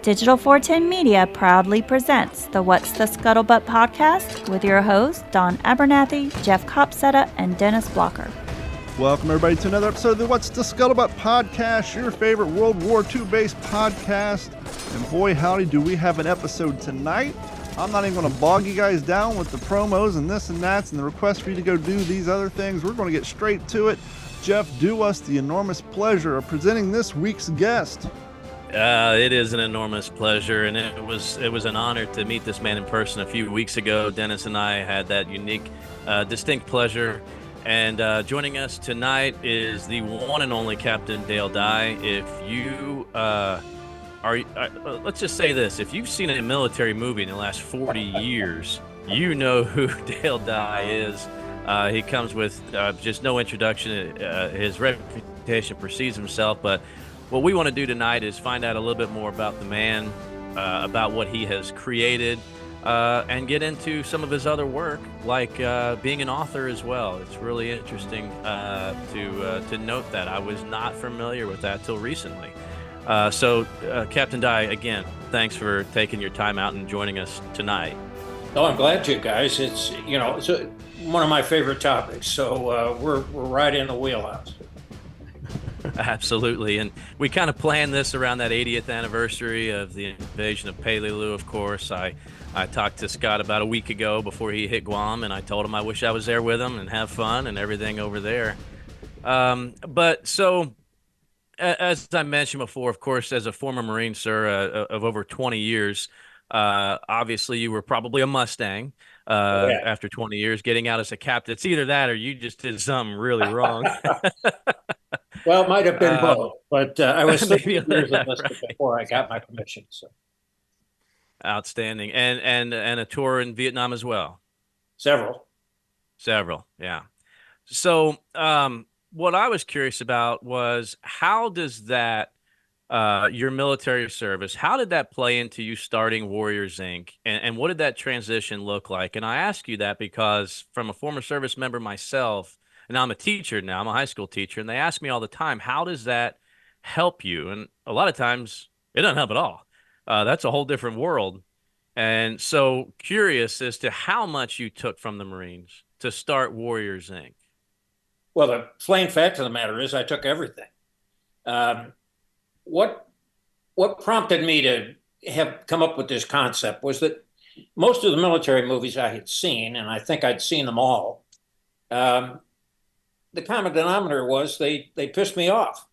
Digital 410 Media proudly presents the What's the Scuttlebutt podcast with your hosts, Don Abernathy, Jeff Copsetta, and Dennis Blocker. Welcome, everybody, to another episode of the What's the Scuttlebutt podcast, your favorite World War II-based podcast. And boy, howdy, do we have an episode tonight. I'm not even going to bog you guys down with the promos and this and that and the request for you to go do these other things. We're going to get straight to it. Jeff, do us the enormous pleasure of presenting this week's guest. It is an enormous pleasure, and it was an honor to meet this man in person a few weeks ago. Dennis and I had that unique, distinct pleasure. And joining us tonight is the one and only Captain DaleDye. If you let's just say this: if you've seen a military movie in the last 40 years, you know who DaleDye is. He comes with just no introduction. His reputation precedes himself, but what we want to do tonight is find out a little bit more about the man, about what he has created, and get into some of his other work, like being an author as well. It's really interesting to note that. I was not familiar with that till recently. So, Captain Dye, again, thanks for taking your time out and joining us tonight. Oh, I'm glad to, guys. It's one of my favorite topics, so we're right in the wheelhouse. Absolutely. And we kind of planned this around that 80th anniversary of the invasion of Peleliu, of course. I talked to Scott about a week ago before he hit Guam, and I told him I wish I was there with him and have fun and everything over there. But so, as I mentioned before, of course, as a former Marine, sir, of over 20 years, obviously you were probably a Mustang after 20 years getting out as a captain. It's either that or you just did something really wrong. Well, it might have been both, but I was 30 years enlisted before I got my commission. So outstanding, and a tour in Vietnam as well. Several, yeah. So, what I was curious about was how does that your military service? How did that play into you starting Warriors Inc. And what did that transition look like? And I ask you that because from a former service member myself. And I'm a teacher now. I'm a high school teacher. And they ask me all the time, how does that help you? And a lot of times it doesn't help at all. That's a whole different world. And so curious as to how much you took from the Marines to start Warriors Inc. Well, the plain fact of the matter is I took everything. What prompted me to have come up with this concept was that most of the military movies I had seen, and I think I'd seen them all, the common denominator was they pissed me off.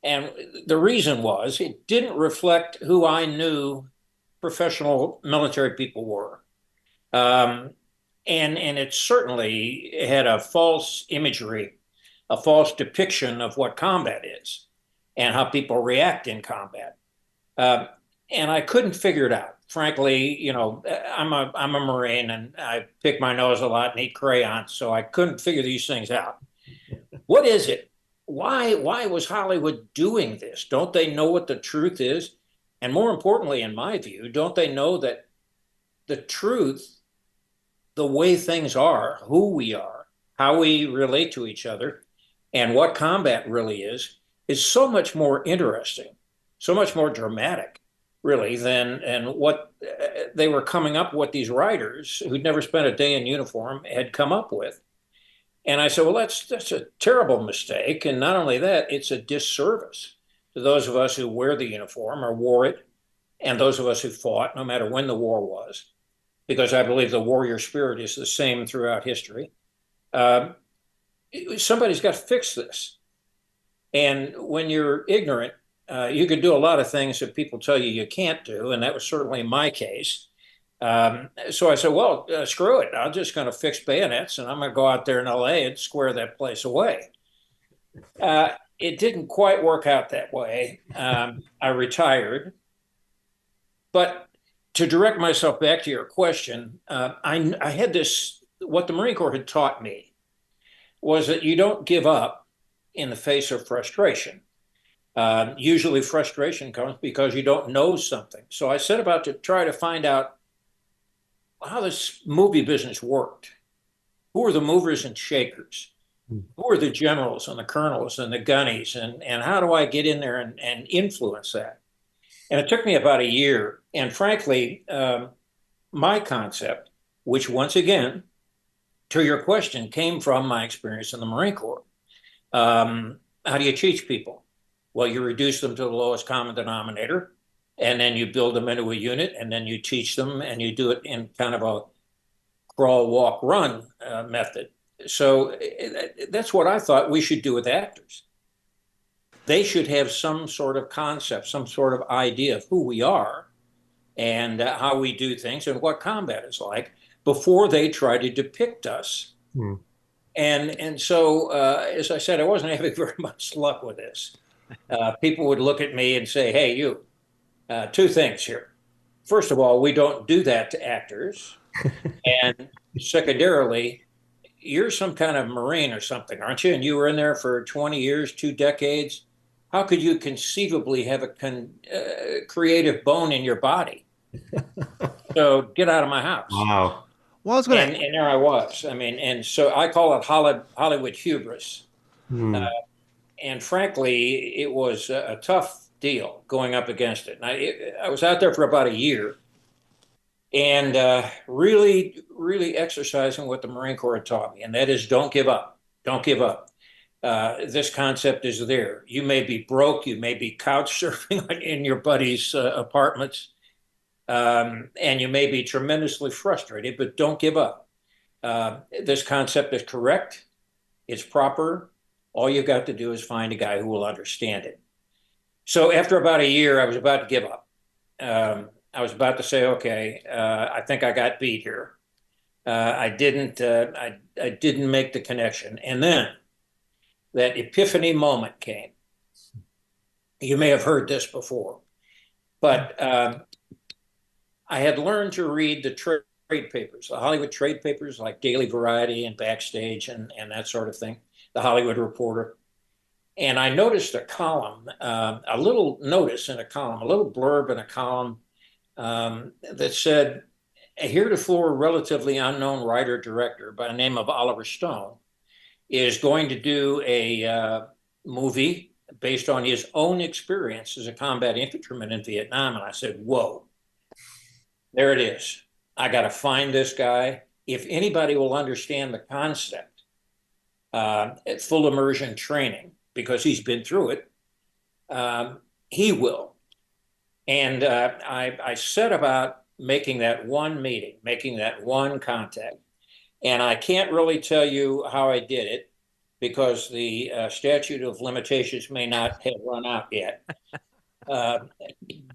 And the reason was it didn't reflect who I knew professional military people were. And it certainly had a false imagery, a false depiction of what combat is and how people react in combat. And I couldn't figure it out. Frankly, I'm a Marine and I pick my nose a lot and eat crayons, so I couldn't figure these things out. What is it? Why was Hollywood doing this? Don't they know what the truth is? And more importantly, in my view, don't they know that the truth, the way things are, who we are, how we relate to each other, and what combat really is so much more interesting, so much more dramatic, really, than what they were coming up, what these writers who'd never spent a day in uniform had come up with. And I said, well, that's a terrible mistake. And not only that, it's a disservice to those of us who wear the uniform or wore it, and those of us who fought, no matter when the war was, because I believe the warrior spirit is the same throughout history. Somebody's got to fix this. And when you're ignorant, you can do a lot of things that people tell you can't do, and that was certainly my case. So I said, well, screw it. I'm just going to fix bayonets, and I'm going to go out there in LA and square that place away. It didn't quite work out that way. I retired. But to direct myself back to your question, I had this, what the Marine Corps had taught me was that you don't give up in the face of frustration. Usually frustration comes because you don't know something. So I set about to try to find out how this movie business worked. Who are the movers and shakers? Who are the generals and the colonels and the gunnies? And how do I get in there and influence that? And it took me about a year. And frankly, my concept, which once again, to your question, came from my experience in the Marine Corps. How do you teach people? Well, you reduce them to the lowest common denominator, and then you build them into a unit, and then you teach them, and you do it in kind of a crawl, walk, run method. So that's what I thought we should do with actors. They should have some sort of concept, some sort of idea of who we are and how we do things and what combat is like before they try to depict us. And so, as I said, I wasn't having very much luck with this. People would look at me and say, hey, you, two things here. First of all, we don't do that to actors. And secondarily, you're some kind of Marine or something, aren't you? And you were in there for 20 years, 2 decades. How could you conceivably have a creative bone in your body? So get out of my house. Wow. Well, I was going to. And there I was. I mean, and so I call it Hollywood hubris. And frankly, it was a tough deal going up against it. And I was out there for about a year and really, really exercising what the Marine Corps had taught me. And that is don't give up. Don't give up. This concept is there. You may be broke. You may be couch surfing in your buddies' apartments. And you may be tremendously frustrated, but don't give up. This concept is correct. It's proper. All you've got to do is find a guy who will understand it. So after about a year, I was about to give up. I was about to say, okay, I think I got beat here. I didn't make the connection. And then that epiphany moment came. You may have heard this before, but I had learned to read the trade papers, the Hollywood trade papers like Daily Variety and Backstage and that sort of thing, the Hollywood Reporter. And I noticed a column, a little notice in a column, a little blurb in a column that said, a heretofore relatively unknown writer-director by the name of Oliver Stone is going to do a movie based on his own experience as a combat infantryman in Vietnam. And I said, whoa. There it is. I got to find this guy. If anybody will understand the concept at full immersion training, because he's been through it, he will. And I set about making that one meeting, making that one contact. And I can't really tell you how I did it because the statute of limitations may not have run out yet.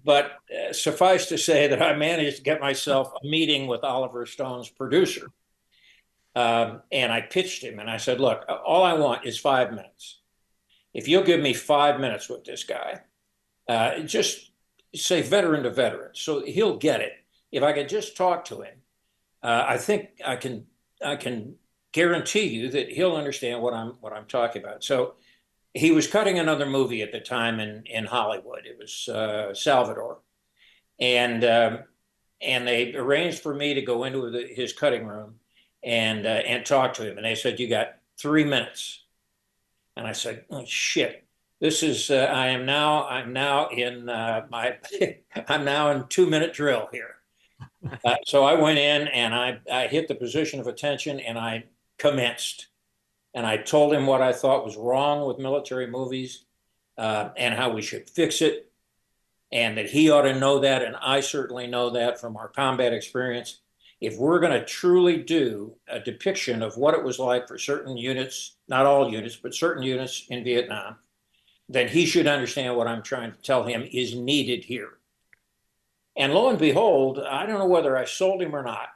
But suffice to say that I managed to get myself a meeting with Oliver Stone's producer. And I pitched him and I said, look, all I want is 5 minutes. If you'll give me 5 minutes with this guy, just say veteran to veteran, so he'll get it. If I could just talk to him, I think I can guarantee you that he'll understand what I'm talking about. So he was cutting another movie at the time in Hollywood. It was Salvador, and they arranged for me to go into his cutting room and talk to him. And they said, "You got 3 minutes." And I said, "Oh shit! This is I'm now in my I'm now in 2-minute drill here." So I went in and I hit the position of attention and I commenced. And I told him what I thought was wrong with military movies and how we should fix it, and that he ought to know that, and I certainly know that from our combat experience. If we're going to truly do a depiction of what it was like for certain units, not all units, but certain units in Vietnam, then he should understand what I'm trying to tell him is needed here. And lo and behold, I don't know whether I sold him or not.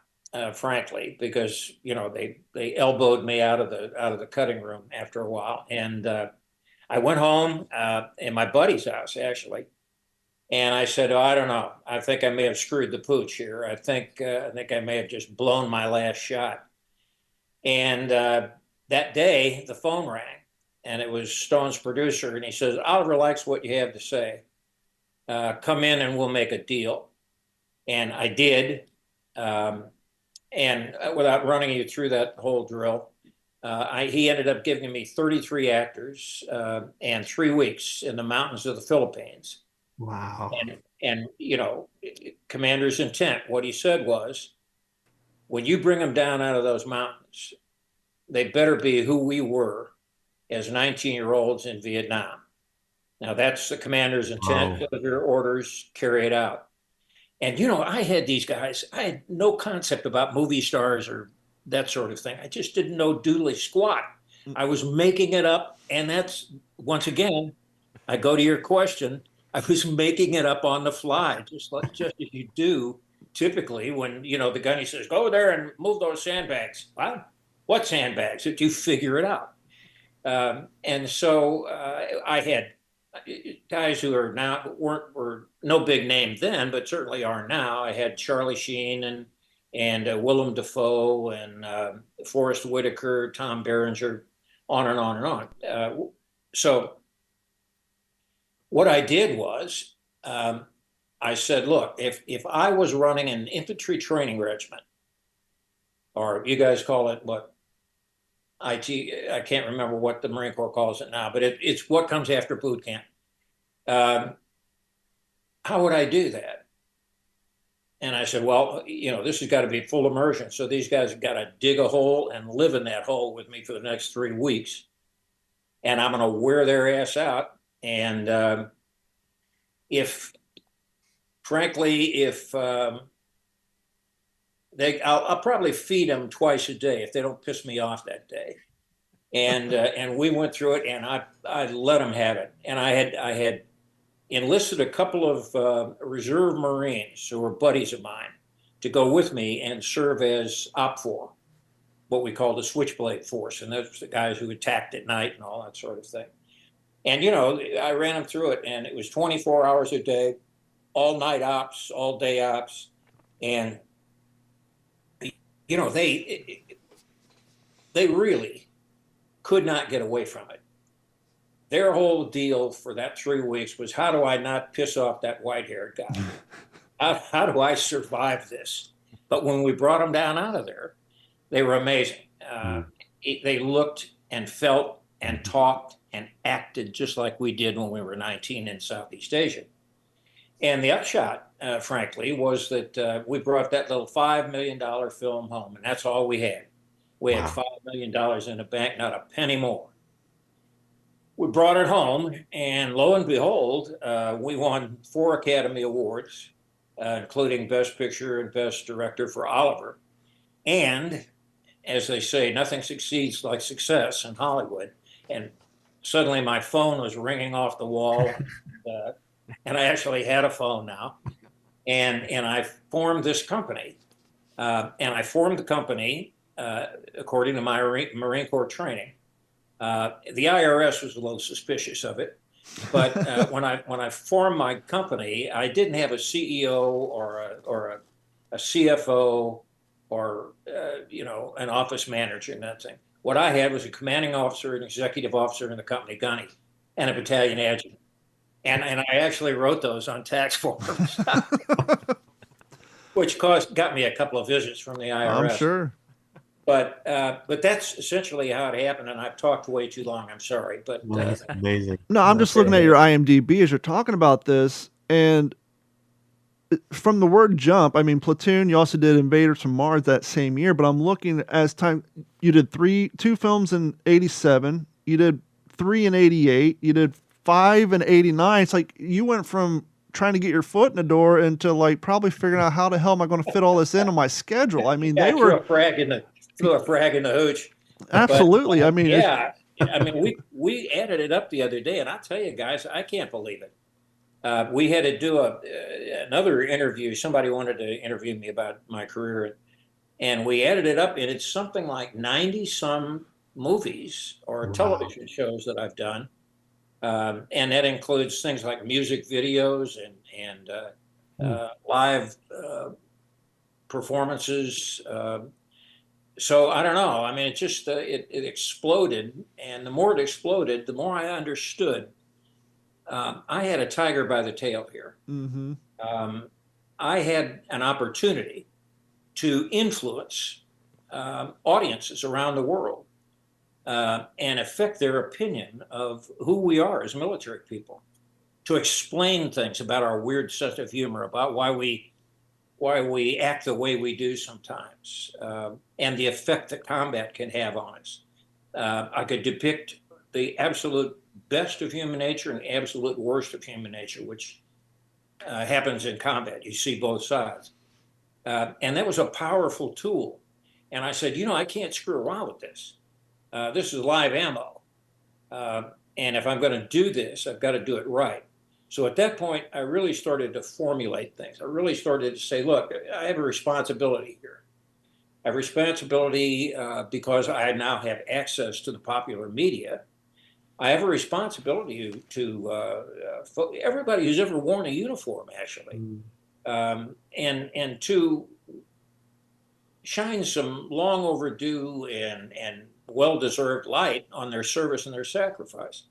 Frankly, because they elbowed me out of the cutting room after a while, and I went home in my buddy's house actually, and I said, "Oh, I don't know. I think I may have screwed the pooch here. I think I may have just blown my last shot." And that day, the phone rang, and it was Stone's producer, and he says, "Oliver likes what you have to say. Come in, and we'll make a deal." And I did. And without running you through that whole drill, he ended up giving me 33 actors and 3 weeks in the mountains of the Philippines. Wow. And commander's intent, what he said was, when you bring them down out of those mountains, they better be who we were as 19-year-olds in Vietnam. Now that's the commander's intent. Wow. Your orders, carry it out. And I had these guys, I had no concept about movie stars or that sort of thing. I just didn't know doodly squat. I was making it up. And that's, once again, I go to your question. I was making it up on the fly, just as you do typically when, the gunny says, go there and move those sandbags. Well, what sandbags? Did you figure it out? And so I had guys who are now were no big name then, but certainly are now. I had Charlie Sheen and Willem Dafoe and Forrest Whitaker, Tom Berenger, on and on and on. So what I did was I said, look, if I was running an infantry training regiment, or you guys call it what? I can't remember what the Marine Corps calls it now, but it's what comes after boot camp. How would I do that? And I said, well, this has got to be full immersion. So these guys have got to dig a hole and live in that hole with me for the next 3 weeks. And I'm going to wear their ass out. And I'll probably feed them twice a day if they don't piss me off that day. And we went through it, and I let them have it. And I had enlisted a couple of reserve Marines who were buddies of mine to go with me and serve as OPFOR, what we call the Switchblade Force. And those were the guys who attacked at night and all that sort of thing. And, I ran them through it, and it was 24 hours a day, all night ops, all day ops. And they really could not get away from it. Their whole deal for that 3 weeks was, how do I not piss off that white-haired guy? How do I survive this? But when we brought them down out of there, they were amazing. They looked and felt and talked and acted just like we did when we were 19 in Southeast Asia. And the upshot, frankly, was that we brought that little $5 million film home, and that's all we had. We had $5 million in the bank, not a penny more. We brought it home, and lo and behold, we won 4 Academy Awards, including Best Picture and Best Director for Oliver. And, as they say, nothing succeeds like success in Hollywood. And suddenly my phone was ringing off the wall. And I actually had a phone now, and I formed this company, and I formed the company according to my Marine Corps training. The IRS was a little suspicious of it, but when I formed my company, I didn't have a CEO or a CFO or an office manager and that thing. What I had was a commanding officer, an executive officer in the company, gunny, and a battalion adjutant. And I actually wrote those on tax forms, which got me a couple of visits from the IRS. I'm sure. But that's essentially how it happened, and I've talked way too long. I'm sorry, but Well, that's amazing. No, I'm just looking at your IMDb as you're talking about this, and from the word jump, I mean, Platoon, you also did Invaders from Mars that same year, but I'm looking as time, you did 2 films in 87, you did 3 in 88, you did 5 in 89. It's like you went from trying to get your foot in the door into like probably figuring out how the hell am I going to fit all this into my schedule. I mean, they were threw a frag in the hooch. Absolutely. But, I mean, yeah. I mean, we added it up the other day, and I tell you guys, I can't believe it. We had to do another interview. Somebody wanted to interview me about my career, and we added it up, and it's something like 90 some movies or television shows that I've done. And that includes things like music videos and live performances. So I don't know. I mean, it just it exploded, and the more it exploded, the more I understood. I had a tiger by the tail here. Mm-hmm. I had an opportunity to influence audiences around the world and affect their opinion of who we are as military people. to explain things about our weird sense of humor, about why we act the way we do sometimes, and the effect that combat can have on us. I could depict the absolute best of human nature and absolute worst of human nature, which happens in combat. You see both sides. And that was a powerful tool. And I said, I can't screw around with this. This is live ammo. And if I'm going to do this, I've got to do it right. So at that point, I really started to formulate things. I really started to say, look, I have a responsibility here. I have responsibility because I now have access to the popular media. I have a responsibility to everybody who's ever worn a uniform, actually, and to shine some long overdue and well-deserved light on their service and their sacrifice.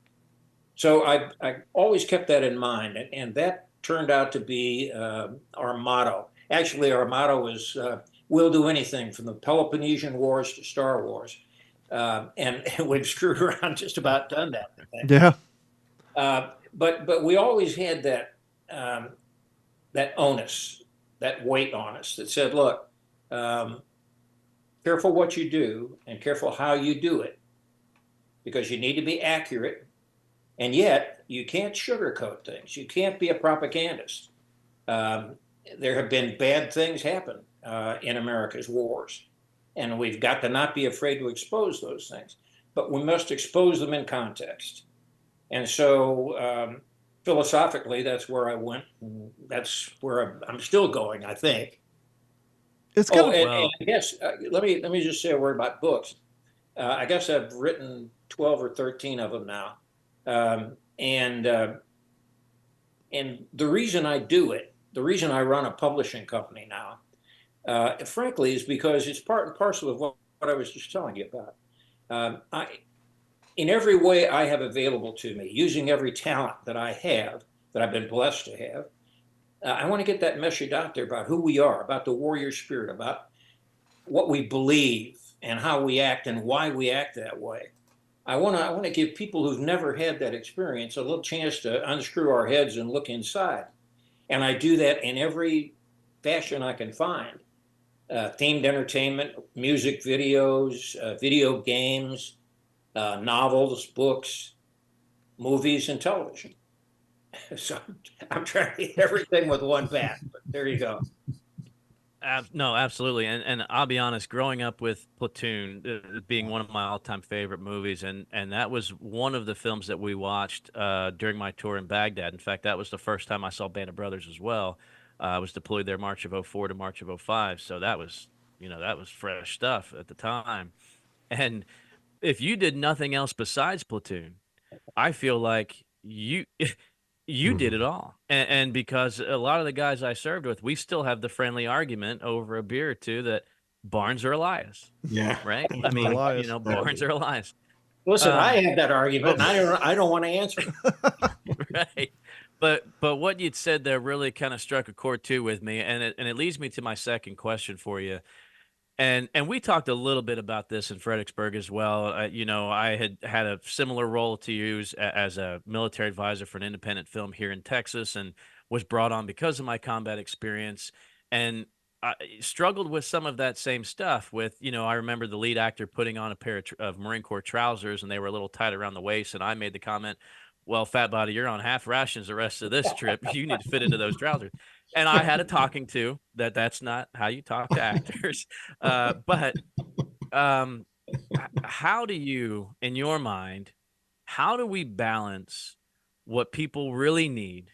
So I always kept that in mind, and that turned out to be our motto. Actually, our motto is we'll do anything from the Peloponnesian Wars to Star Wars. And we've screwed around, just about done that. Yeah. But we always had that that onus, that weight on us that said, look, careful what you do and careful how you do it, because you need to be accurate, and yet you can't sugarcoat things. You can't be a propagandist. There have been bad things happen in America's wars, and we've got to not be afraid to expose those things, but we must expose them in context. And so philosophically, that's where I went, and that's where I'm still going, I think. It's kind of, and yes, let me just say a word about books. I guess I've written 12 or 13 of them now. And the reason I do it, the reason I run a publishing company now, frankly, is because it's part and parcel of what I was just telling you about. In every way I have available to me, using every talent that I have, that I've been blessed to have, I want to get that message out there about who we are, about the warrior spirit, about what we believe and how we act and why we act that way. I want to give people who've never had that experience a little chance to unscrew our heads and look inside. And I do that in every fashion I can find. Themed entertainment, music videos, video games, novels, books, movies, and television. So I'm trying to hit everything with one bat, but there you go. No, absolutely. And I'll be honest, growing up with Platoon being one of my all-time favorite movies, and that was one of the films that we watched during my tour in Baghdad. In fact, that was the first time I saw Band of Brothers as well. I was deployed there March of 04 to March of 05. So that was fresh stuff at the time. And if you did nothing else besides Platoon, I feel like you did it all. And because a lot of the guys I served with, we still have the friendly argument over a beer or two that Barnes or Elias. Yeah. Right? I mean, Elias. Barnes or Elias. Listen, I had that argument, and I don't want to answer it. Right. But what you'd said there really kind of struck a chord too with me, and it leads me to my second question for you. And we talked a little bit about this in Fredericksburg as well. I had a similar role to you as a military advisor for an independent film here in Texas, and was brought on because of my combat experience, and I struggled with some of that same stuff. With I remember the lead actor putting on a pair of Marine Corps trousers, and they were a little tight around the waist, and I made the comment, "Well, fat body, you're on half rations the rest of this trip. You need to fit into those trousers." And I had a talking to that's not how you talk to actors. But how do you, in your mind, how do we balance what people really need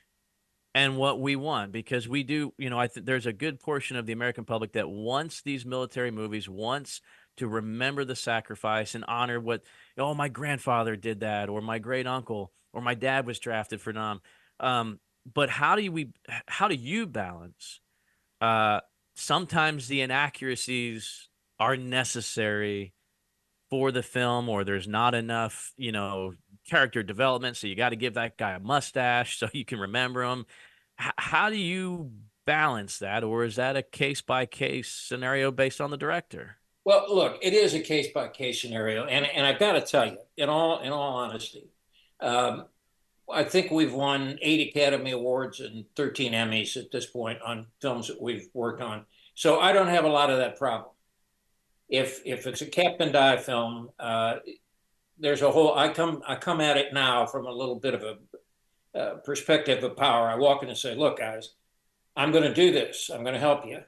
and what we want? Because we do, I think there's a good portion of the American public that wants these military movies, wants to remember the sacrifice and honor what, my grandfather did that, or my great uncle, or my dad was drafted for Nam. But how do you balance sometimes the inaccuracies are necessary for the film, or there's not enough, character development, so you got to give that guy a mustache so you can remember him. How do you balance that, or is that a case-by-case scenario based on the director? Well, look, it is a case-by-case scenario, and I've got to tell you, in all honesty, I think we've won 8 Academy Awards and 13 Emmys at this point on films that we've worked on. So I don't have a lot of that problem. If it's a Captain Dye film, there's a whole. I come at it now from a little bit of a perspective of power. I walk in and say, "Look, guys, I'm going to do this. I'm going to help you,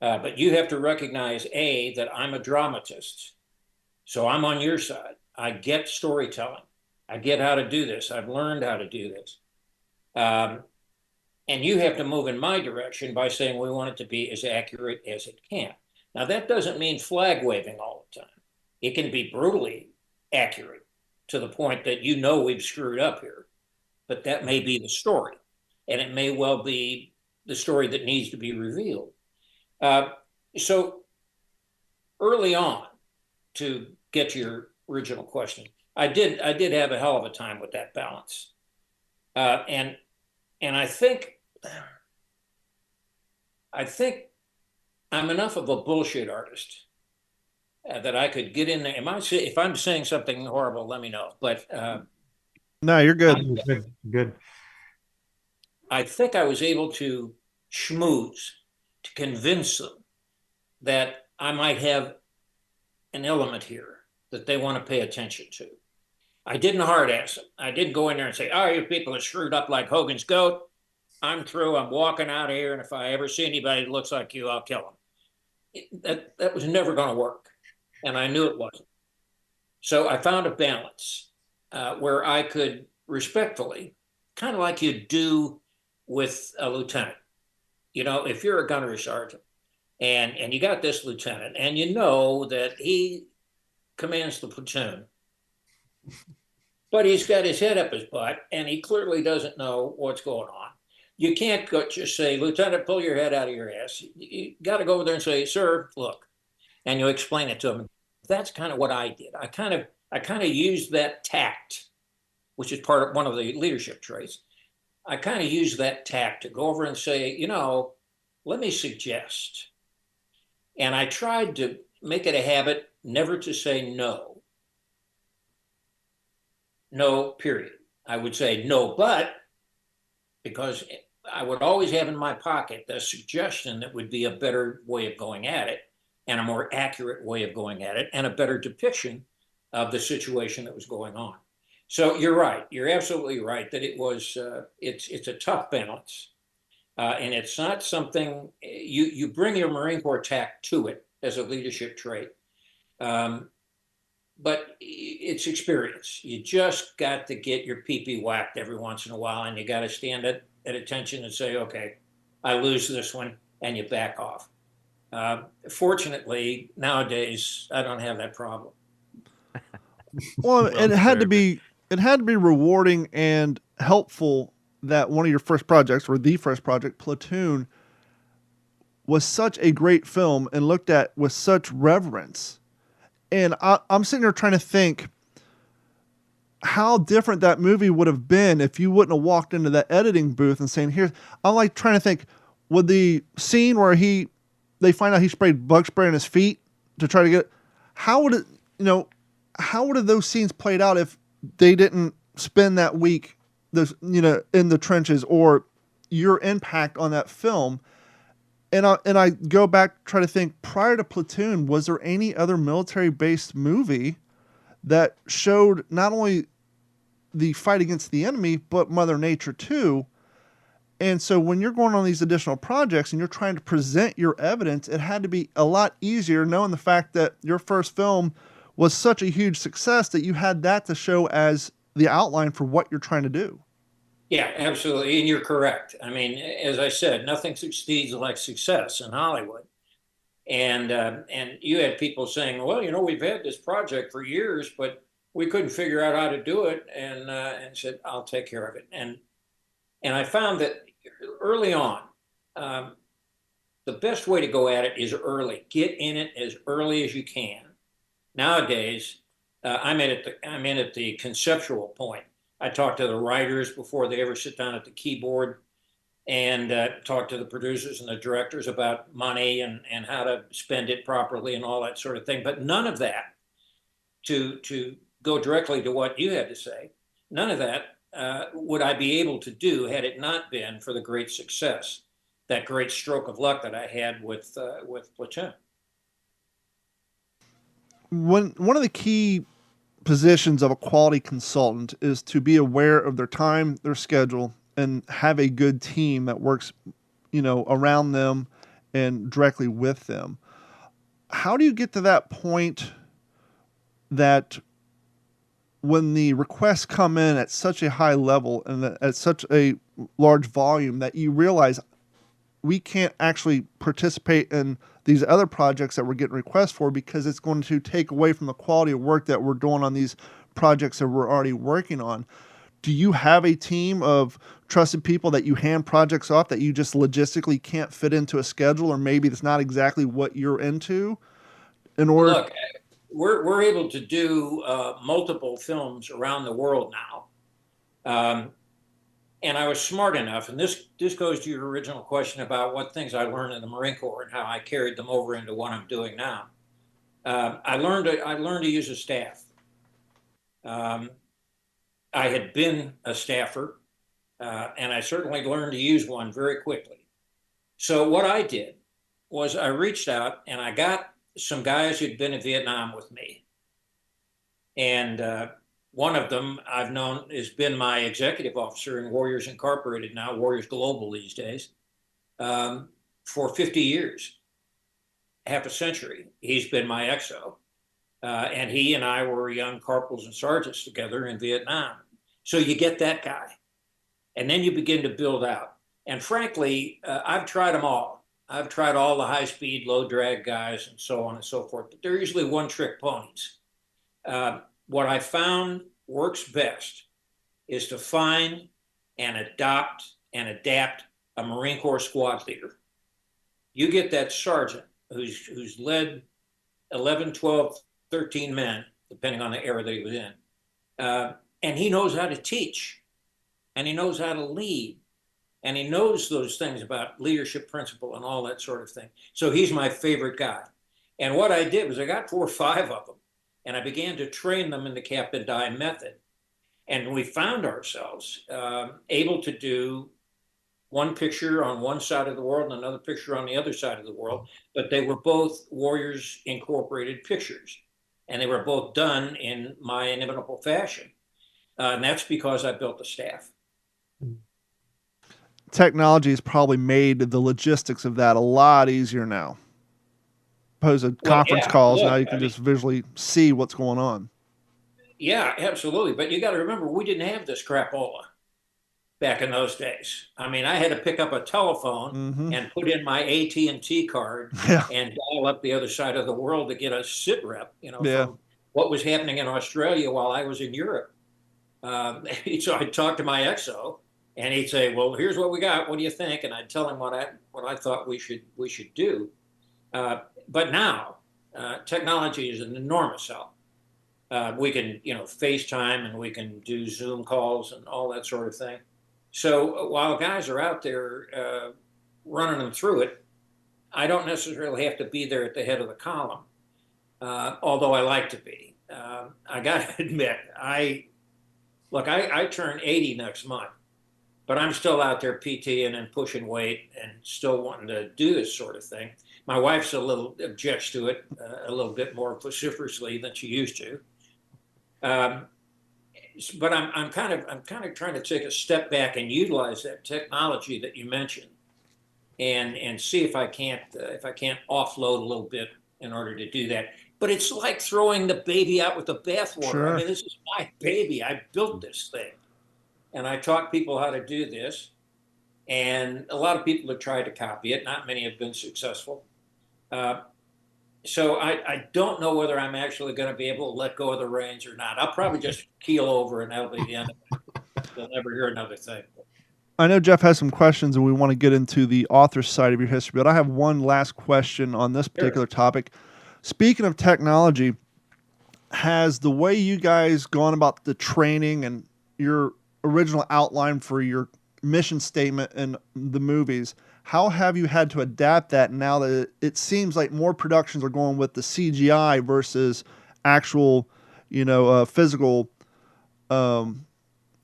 but you have to recognize that I'm a dramatist, so I'm on your side. I get storytelling. I get how to do this. I've learned how to do this, and you have to move in my direction by saying we want it to be as accurate as it can." Now, that doesn't mean flag waving all the time. It can be brutally accurate to the point that we've screwed up here, but that may be the story, and it may well be the story that needs to be revealed. So early on, to get to your original question, I did have a hell of a time with that balance, and I think I'm enough of a bullshit artist that I could get in there. If I'm saying something horrible, let me know. But no, you're good. Good. I think I was able to schmooze to convince them that I might have an element here that they want to pay attention to. I didn't hard ass them. I didn't go in there and say, "Oh, you people are screwed up like Hogan's goat. I'm through. I'm walking out of here. And if I ever see anybody that looks like you, I'll kill them." That was never going to work. And I knew it wasn't. So I found a balance where I could respectfully, kind of like you do with a lieutenant. If you're a gunnery sergeant and you got this lieutenant and you know that he commands the platoon, but he's got his head up his butt and he clearly doesn't know what's going on. You can't just say, "Lieutenant, pull your head out of your ass." You got to go over there and say, "Sir, look," and you explain it to him. That's kind of what I did. I kind of used that tact, which is part of one of the leadership traits. I kind of used that tact to go over and say, "Let me suggest," and I tried to make it a habit never to say no. No, period. I would say no, but, because I would always have in my pocket the suggestion that would be a better way of going at it, and a more accurate way of going at it, and a better depiction of the situation that was going on. So you're right. You're absolutely right that it was. It's a tough balance, and it's not something you bring your Marine Corps tact to it as a leadership trait, but it's experience. You just got to get your pee-pee whacked every once in a while, and you got to stand at attention and say, "Okay, I lose this one," and you back off. Fortunately, nowadays, I don't have that problem. Well, it had to be rewarding and helpful that one of your first projects, or the first project, Platoon, was such a great film and looked at with such reverence. And I'm sitting here trying to think how different that movie would have been if you wouldn't have walked into that editing booth and saying, I'm like trying to think, would the scene where they find out he sprayed bug spray on his feet to try to get, how would have those scenes played out if they didn't spend that week, in the trenches, or your impact on that film? And I go back, try to think, prior to Platoon, was there any other military-based movie that showed not only the fight against the enemy, but Mother Nature too? And so when you're going on these additional projects and you're trying to present your evidence, it had to be a lot easier knowing the fact that your first film was such a huge success that you had that to show as the outline for what you're trying to do. Yeah, absolutely. And you're correct. I mean, as I said, nothing succeeds like success in Hollywood. And you had people saying, "Well, we've had this project for years, but we couldn't figure out how to do it." And said, "I'll take care of it." And I found that early on, the best way to go at it is early. Get in it as early as you can. Nowadays, I'm in at the conceptual point. I talk to the writers before they ever sit down at the keyboard, and talk to the producers and the directors about money and how to spend it properly and all that sort of thing. But none of that, to go directly to what you had to say, none of that would I be able to do had it not been for the great success, that great stroke of luck that I had with Platoon. One of the key positions of a quality consultant is to be aware of their time, their schedule, and have a good team that works, around them and directly with them. How do you get to that point that when the requests come in at such a high level and at such a large volume that you realize we can't actually participate in these other projects that we're getting requests for because it's going to take away from the quality of work that we're doing on these projects that we're already working on? Do you have a team of trusted people that you hand projects off that you just logistically can't fit into a schedule, or maybe it's not exactly what you're into? Look, we're able to do multiple films around the world now. And I was smart enough, and this goes to your original question about what things I learned in the Marine Corps and how I carried them over into what I'm doing now. I learned to use a staff. I had been a staffer, and I certainly learned to use one very quickly. So what I did was I reached out and I got some guys who'd been in Vietnam with me. And one of them I've known has been my executive officer in Warriors Incorporated, now Warriors Global these days, for 50 years, half a century. He's been my XO. And he and I were young corporals and sergeants together in Vietnam. So you get that guy. And then you begin to build out. And frankly, I've tried them all. I've tried all the high-speed, low-drag guys and so on and so forth. But they're usually one-trick ponies. What I found works best is to find and adopt and adapt a Marine Corps squad leader. You get that sergeant who's led 11, 12, 13 men, depending on the era that he was in. And he knows how to teach, and he knows how to lead, and he knows those things about leadership principle and all that sort of thing. So he's my favorite guy. And what I did was I got 4 or 5 of them, and I began to train them in the cap and die method. And we found ourselves able to do one picture on one side of the world and another picture on the other side of the world, but they were both Warriors Incorporated pictures, and they were both done in my inimitable fashion. And that's because I built the staff. Technology has probably made the logistics of that a lot easier now. Opposed to conference calls, now you can just visually see what's going on. Yeah, absolutely. But you got to remember, we didn't have this crapola back in those days. I mean, I had to pick up a telephone and put in my AT&T card and dial up the other side of the world to get a sit rep, from what was happening in Australia while I was in Europe. So I'd talk to my XO, and he'd say, "Well, here's what we got. What do you think?" And I'd tell him what I thought we should do. But now, technology is an enormous help. We can, FaceTime, and we can do Zoom calls and all that sort of thing. So while guys are out there running them through it, I don't necessarily have to be there at the head of the column, although I like to be. I got to admit, I turn 80 next month, but I'm still out there PTing and pushing weight and still wanting to do this sort of thing. My wife's objects to it a little bit more vociferously than she used to. But I'm kind of trying to take a step back and utilize that technology that you mentioned, and see if I can't offload a little bit in order to do that. But it's like throwing the baby out with the bathwater. Sure. I mean, this is my baby. I built this thing, and I taught people how to do this. And a lot of people have tried to copy it. Not many have been successful. So I don't know whether I'm actually going to be able to let go of the reins or not. I'll probably just keel over, and that'll be the end of it. You'll never hear another thing. I know Jeff has some questions, and we want to get into the author side of your history, but I have one last question on this particular topic. Speaking of technology, has the way you guys gone about the training and your original outline for your mission statement in the movies, how have you had to adapt that now that it seems like more productions are going with the CGI versus actual, physical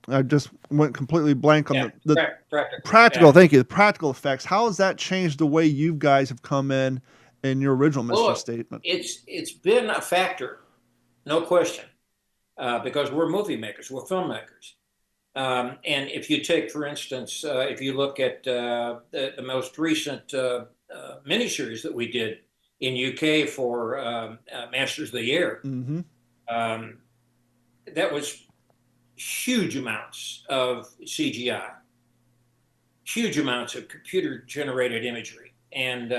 I just went completely blank on the practical. practical. Yeah. Thank you. The practical effects. How has that changed the way you guys have come in your original mission Well, statement? it's been a factor, no question, because we're movie makers, we're filmmakers. And if you take, for instance, if you look at the most recent miniseries that we did in UK for Masters of the Air, Mm-hmm. that was huge amounts of CGI, huge amounts of computer generated imagery, and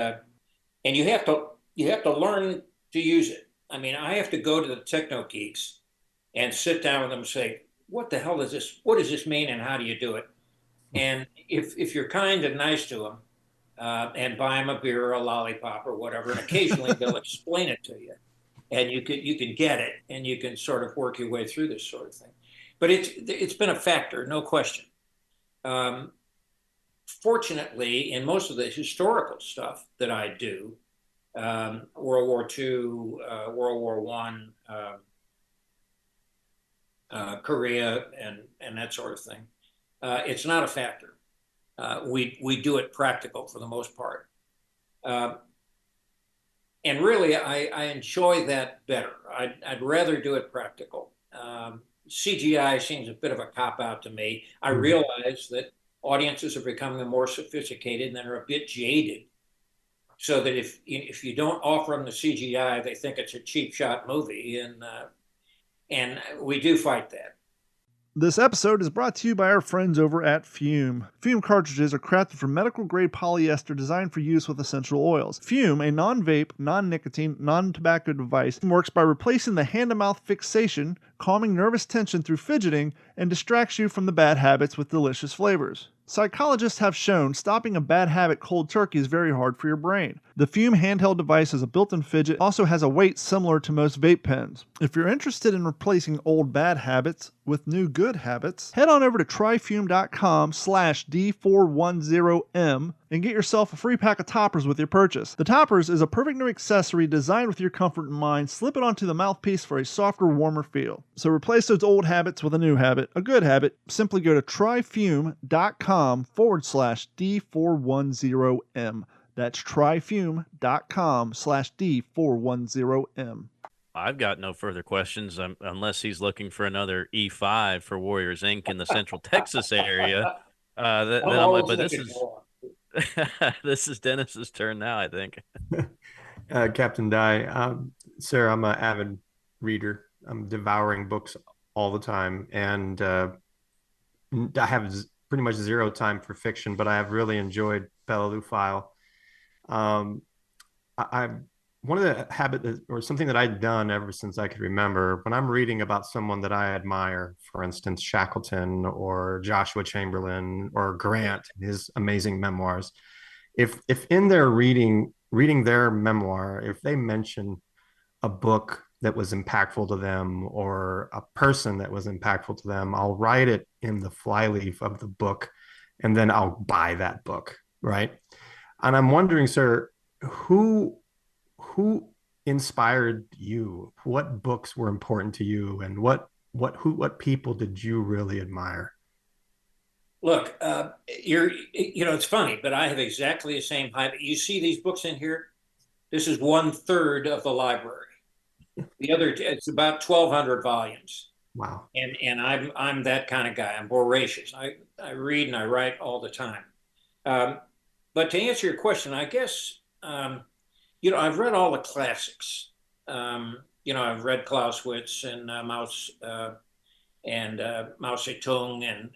you have to learn to use it. I mean, I have to go to the techno geeks and sit down with them and say, what the hell is this? What does this mean, and how do you do it? And if you're kind and nice to them, and buy them a beer or a lollipop or whatever, and occasionally they'll explain it to you, and you can get it, and you can sort of work your way through this sort of thing. But it's been a factor, no question. Fortunately, in most of the historical stuff that I do, World War II, World War One, Korea, and that sort of thing, it's not a factor. We do it practical for the most part, and really I enjoy that better. I'd rather do it practical. CGI seems a bit of a cop out to me. I realize that audiences are becoming more sophisticated and they're a bit jaded, so that if you don't offer them the CGI, they think it's a cheap shot movie, and we do fight that. This episode is brought to you by our friends over at Fume. Fume cartridges are crafted from medical-grade polyester designed for use with essential oils. Fume, a non-vape, non-nicotine, non-tobacco device, works by replacing the hand-to-mouth fixation, calming nervous tension through fidgeting, and distracts you from the bad habits with delicious flavors. Psychologists have shown stopping a bad habit cold turkey is very hard for your brain. The Fume handheld device has a built-in fidget, also has a weight similar to most vape pens. If you're interested in replacing old bad habits with new good habits, head on over to tryfume.com/D410M and get yourself a free pack of toppers with your purchase. The toppers is a perfect new accessory designed with your comfort in mind. Slip it onto the mouthpiece for a softer, warmer feel. So replace those old habits with a new habit, a good habit. Simply go to tryfume.com/D410M. That's tryfume.com/D410M. I've got no further questions unless he's looking for another E5 for Warriors Inc. in the Central Texas area. This is Dennis's turn now, I think. Captain Dye, sir, I'm an avid reader. I'm devouring books all the time, and I have pretty much zero time for fiction, but I have really enjoyed Peleliu File. I one of the habits or something that I'd done ever since I could remember, when I'm reading about someone that I admire, for instance, Shackleton or Joshua Chamberlain or Grant, his amazing memoirs, if in their reading their memoir, if they mention a book that was impactful to them or a person that was impactful to them, I'll write it in the flyleaf of the book, and then I'll buy that book, right? And I'm wondering, sir, who inspired you? What books were important to you, and what people did you really admire? Look, it's funny, but I have exactly the same height. You see these books in here? This is 1/3 of the library. The other, it's about 1,200 volumes. Wow. And I'm that kind of guy. I'm voracious. I read and I write all the time. But to answer your question, I guess, I've read all the classics. I've read Clausewitz and Mao Zedong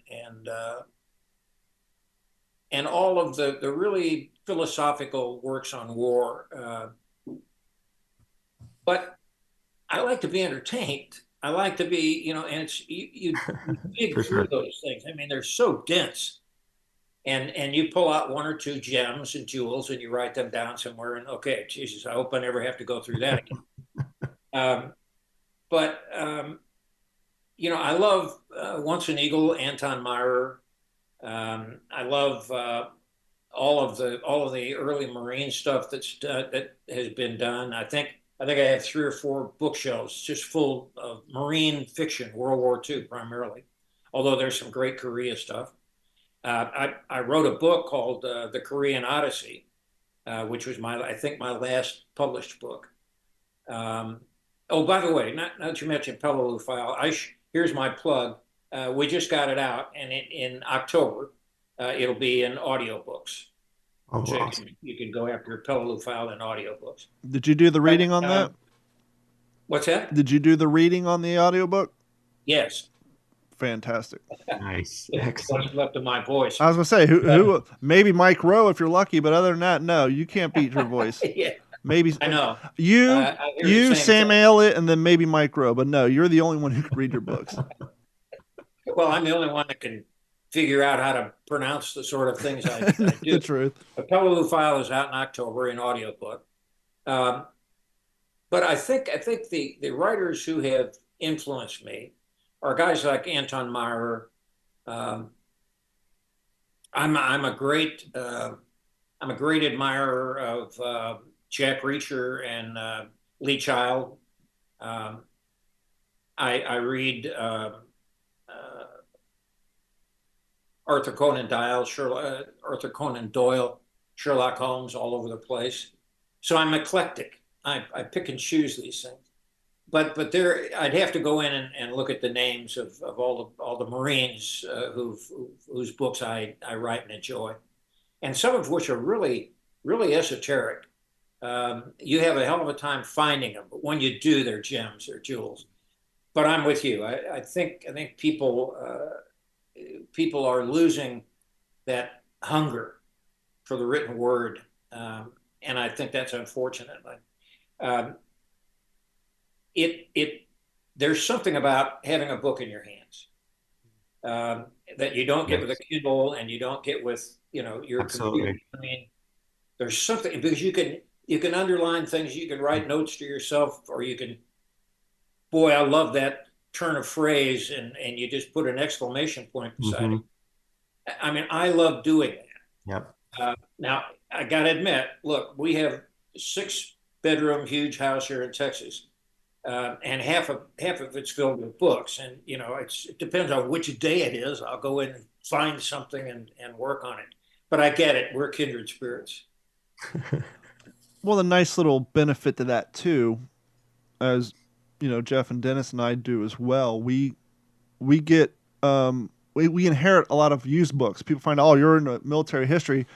and all of the really philosophical works on war. But I like to be entertained. I like to be, and it's you dig through those things. I mean, they're so dense. And you pull out one or two gems and jewels and you write them down somewhere, and okay, Jesus, I hope I never have to go through that again. I love Once an Eagle, Anton Myrer. I love all of the early Marine stuff that has been done. I think I have 3 or 4 bookshelves just full of Marine fiction, World War II primarily. although there's some great Korea stuff. I wrote a book called The Korean Odyssey, which was I think my last published book. Oh, by the way, not that you mentioned Peleliu File, here's my plug. We just got it out, and in October, it'll be in audiobooks. Oh, So awesome. you can go after Peleliu File in audiobooks. Did you do the reading on that? What's that? Did you do the reading on the audiobook? Yes. Fantastic. Nice. What's Excellent. left of my voice. I was gonna say who maybe Mike Rowe if you're lucky, but other than that, no, you can't beat your voice. Yeah, Maybe I know. you, I hear the same Sam thing. Aylett, and then maybe Mike Rowe, but no, you're the only one who can read your books. Well, I'm the only one that can figure out how to pronounce the sort of things I do. The truth. The Peleliu File is out in October in audiobook. But I think the writers who have influenced me are guys like Anton Myrer. I'm a great admirer of Jack Reacher and Lee Child. I read Arthur Conan Doyle, Sherlock Holmes all over the place. So I'm eclectic. I pick and choose these things. But there, I'd have to go in and look at the names of all the Marines whose books I write and enjoy, and some of which are really esoteric. You have a hell of a time finding them, but when you do, they're gems, they're jewels. But I'm with you. I think people are losing that hunger for the written word, and I think that's unfortunate. There's something about having a book in your hands that you don't get with a Kindle, and you don't get with your computer. I mean, there's something, because you can underline things, you can write notes to yourself, or you can, boy, I love that turn of phrase, and you just put an exclamation point beside it. I mean, I love doing that. Yep. Now, I got to admit, look, we have 6-bedroom huge house here in Texas. And half of it's filled with books, and it depends on which day it is. I'll go in and find something and work on it. But I get it; we're kindred spirits. Well, the nice little benefit to that too, as Jeff and Dennis and I do as well. We get we inherit a lot of used books. People find, oh, you're in military history.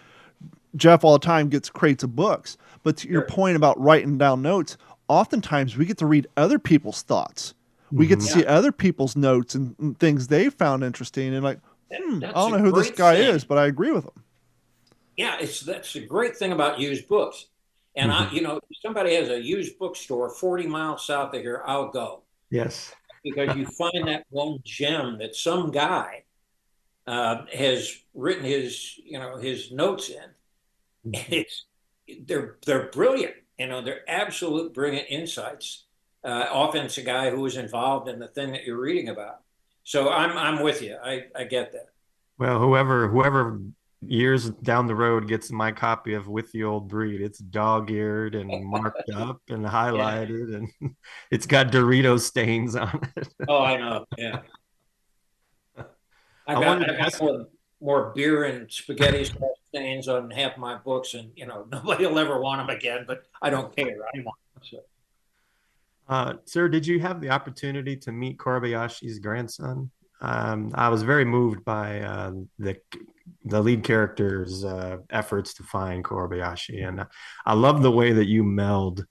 Jeff all the time gets crates of books. But to your point about writing down notes, oftentimes we get to read other people's thoughts. We get to see other people's notes and things they found interesting, and like, I don't know who this guy is, but I agree with him. Yeah, that's a great thing about used books. And if somebody has a used bookstore 40 miles south of here, I'll go. Yes. Because you find that one gem that some guy has written his notes in. And they're brilliant. They're absolute brilliant insights. Often it's a guy who was involved in the thing that you're reading about. So I'm with you. I get that. Well, whoever years down the road gets my copy of With the Old Breed, it's dog-eared and marked up and highlighted, and it's got Dorito stains on it. Oh, I know. Yeah. I got more beer and spaghetti stains on half my books, and nobody will ever want them again, but I don't care. I want them. So. Sir, did you have the opportunity to meet Kobayashi's grandson? I was very moved by the lead character's efforts to find Kobayashi, and I love the way that you meld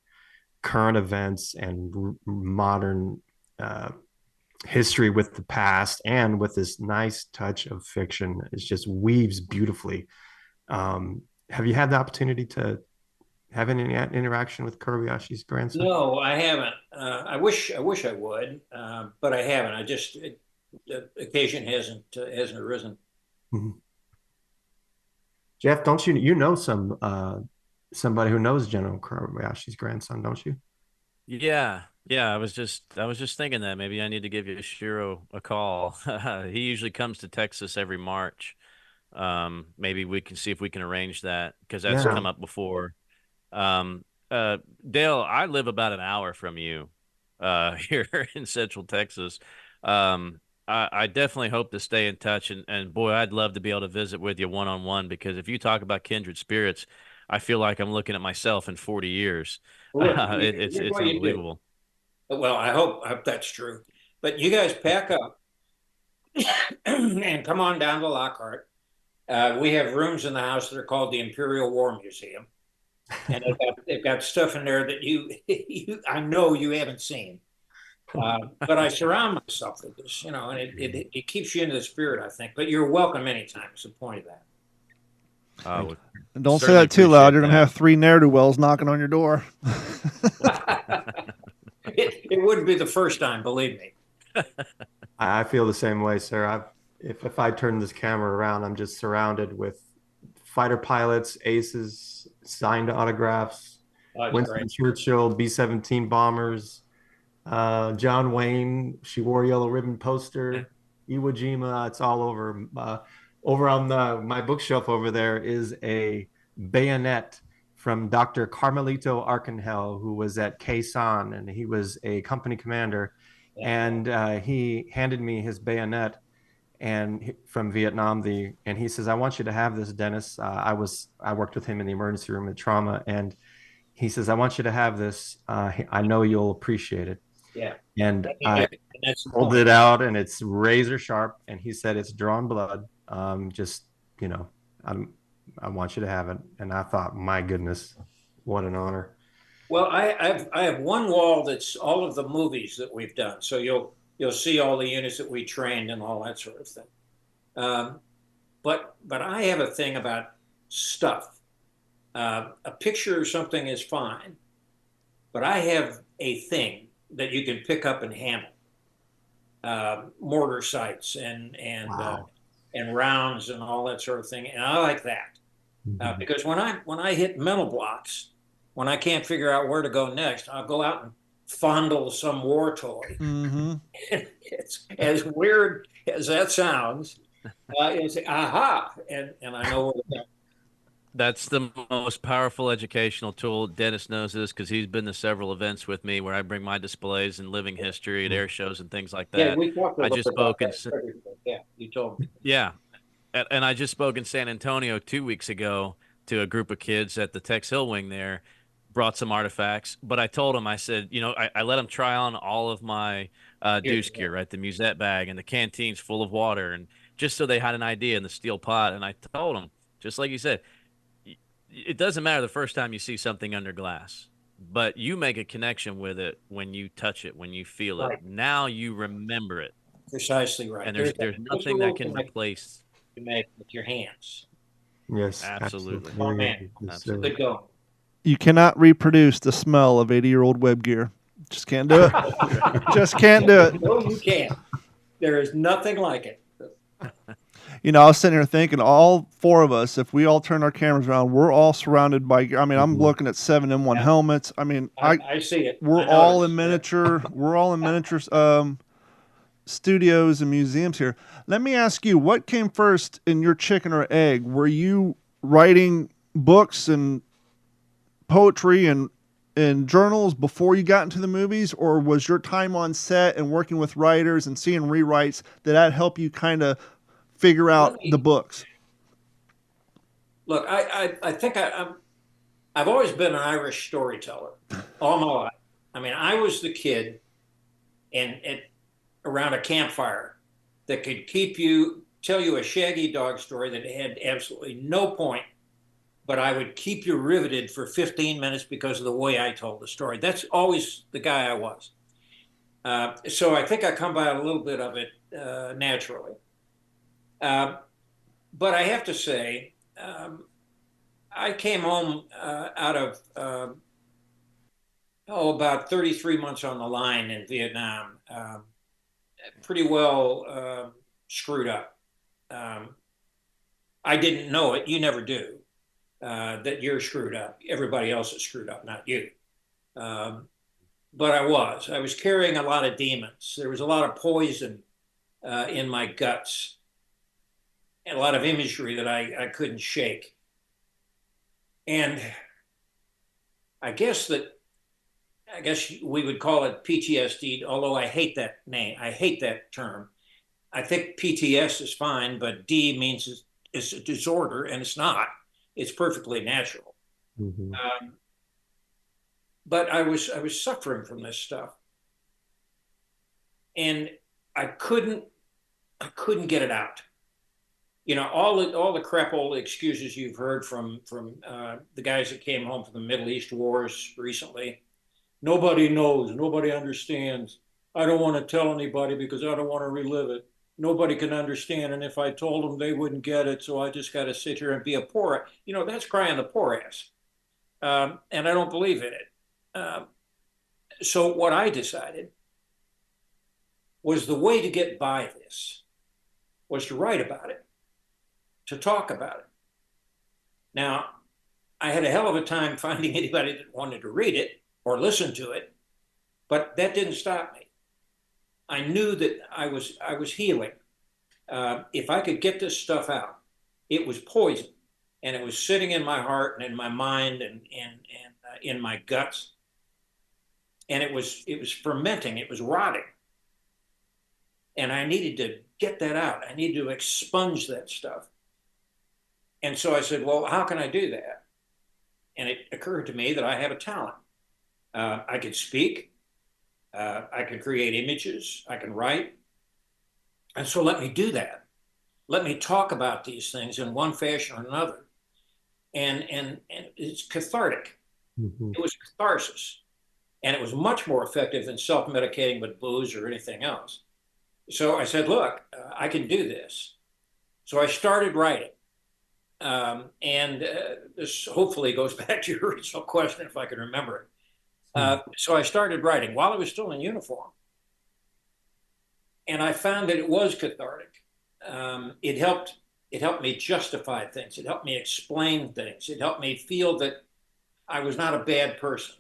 current events and modern history with the past, and with this nice touch of fiction. It just weaves beautifully. Have you had the opportunity to have any interaction with Kobayashi's grandson? No, I haven't. I wish I would, but I haven't. The occasion hasn't arisen. Mm-hmm. Jeff, don't you know somebody who knows General Kobayashi's grandson, don't you? Yeah. I was just thinking that maybe I need to give Shiro a call. He usually comes to Texas every March. Maybe we can see if we can arrange that, because that's come up before. Dale, I live about an hour from you here in Central Texas. I definitely hope to stay in touch, and boy, I'd love to be able to visit with you one-on-one, because if you talk about kindred spirits, I feel like I'm looking at myself in 40 years. Well, here's It's what you do. unbelievable. Well, I hope that's true. But you guys pack up and come on down to Lockhart. We have rooms in the house that are called the Imperial War Museum, and they've got stuff in there that I know you haven't seen. But I surround myself with this, you know, and it keeps you in the spirit, I think. But you're welcome anytime. Is the point of that. Well, And don't say certainly that too loud. appreciate You're going to that. have 3 ne'er-do-wells knocking on your door. It wouldn't be the first time, believe me. I feel the same way, sir. If I turn this camera around, I'm just surrounded with fighter pilots, aces, signed autographs, That's Winston great. Churchill, B-17 bombers, John Wayne, she wore yellow ribbon poster, Iwo Jima. It's all over. Over on my bookshelf over there is a bayonet from Dr. Carmelito Arcangel, who was at Khe Sanh, and he was a company commander. Yeah. And he handed me his bayonet from Vietnam. And he says, "I want you to have this, Dennis." I worked with him in the emergency room at trauma, and he says, "I want you to have this. I know you'll appreciate it." Yeah. And And I that's the pulled point. it out, and it's razor sharp. And he said, "It's drawn blood. Just, you know, I want you to have it." And I thought, my goodness, what an honor. Well, I have one wall that's all of the movies that we've done. So you'll see all the units that we trained and all that sort of thing. But I have a thing about stuff. A picture or something is fine, but I have a thing that you can pick up and handle. Mortar sights Wow. and rounds and all that sort of thing, and I like that because when I hit mental blocks, when I can't figure out where to go next, I'll go out and fondle some war toy. Mm-hmm. It's as weird as that sounds. It's aha, and I know where to go. That's the most powerful educational tool. Dennis knows this because he's been to several events with me where I bring my displays and living history at air shows and things like Yeah, that. we talked a I little just bit about spoke in, that. Yeah, you told me. yeah, and I just spoke in San Antonio 2 weeks ago to a group of kids at the Tex Hill Wing there, brought some artifacts. But I told them, I said, I let them try on all of my deuce gear, right? The musette bag and the canteens full of water, and just so they had an idea, in the steel pot. And I told them, just like you said, it doesn't matter the first time you see something under glass, but you make a connection with it when you touch it, when you feel it. Right. Now you remember it, Precisely right. and there's nothing that can replace. You make with your hands. Yes, Absolutely. Oh man, Yes, sir. Absolutely. good going. You cannot reproduce the smell of 80-year-old web gear. Just can't do it. Just can't do it. No, you can't. There is nothing like it. I was sitting here thinking, all 4 of us, if we all turn our cameras around, we're all surrounded by. I mean, I'm looking at 7M1 Yeah. helmets. I mean, I see it. we're I all in noticed. miniature. We're all in miniature studios and museums here. Let me ask you, what came first in your chicken or egg? Were you writing books and poetry and journals before you got into the movies, or was your time on set and working with writers and seeing rewrites that help you kind of figure out the books? Look, I think I've always been an Irish storyteller all my life. I mean, I was the kid around a campfire that could tell you a shaggy dog story that had absolutely no point, but I would keep you riveted for 15 minutes because of the way I told the story. That's always the guy I was. So I think I come by a little bit of it naturally. But I have to say, I came home out of about 33 months on the line in Vietnam, pretty well screwed up. I didn't know it. You never do. That you're screwed up. Everybody else is screwed up, not you. But I was carrying a lot of demons. There was a lot of poison in my guts, and a lot of imagery that I couldn't shake. And I guess we would call it PTSD, although I hate that name. I hate that term. I think PTS is fine, but D means it's a disorder, and it's not. It's perfectly natural. Mm-hmm. But I was suffering from this stuff, and I couldn't get it out. You know, all the crap old excuses you've heard from the guys that came home from the Middle East wars recently. Nobody knows. Nobody understands. I don't want to tell anybody because I don't want to relive it. Nobody can understand. And if I told them, they wouldn't get it. So I just got to sit here and be a poor, you know, that's crying the poor ass. And I don't believe in it. So what I decided was the way to get by this was to write about it, to talk about it. Now, I had a hell of a time finding anybody that wanted to read it or listen to it, but that didn't stop me. I knew that I was healing. If I could get this stuff out, it was poison, and it was sitting in my heart and in my mind and in my guts, and it was fermenting. It was rotting, and I needed to get that out. I needed to expunge that stuff. And so I said, well, how can I do that? And it occurred to me that I have a talent. I could speak. I can create images, I can write. And so let me do that. Let me talk about these things in one fashion or another. And it's cathartic. Mm-hmm. It was catharsis. And it was much more effective than self-medicating with booze or anything else. So I said, look, I can do this. So I started writing. This hopefully goes back to your original question, if I can remember it. So I started writing while I was still in uniform. And I found that it was cathartic. It helped me justify things. It helped me explain things. It helped me feel that I was not a bad person.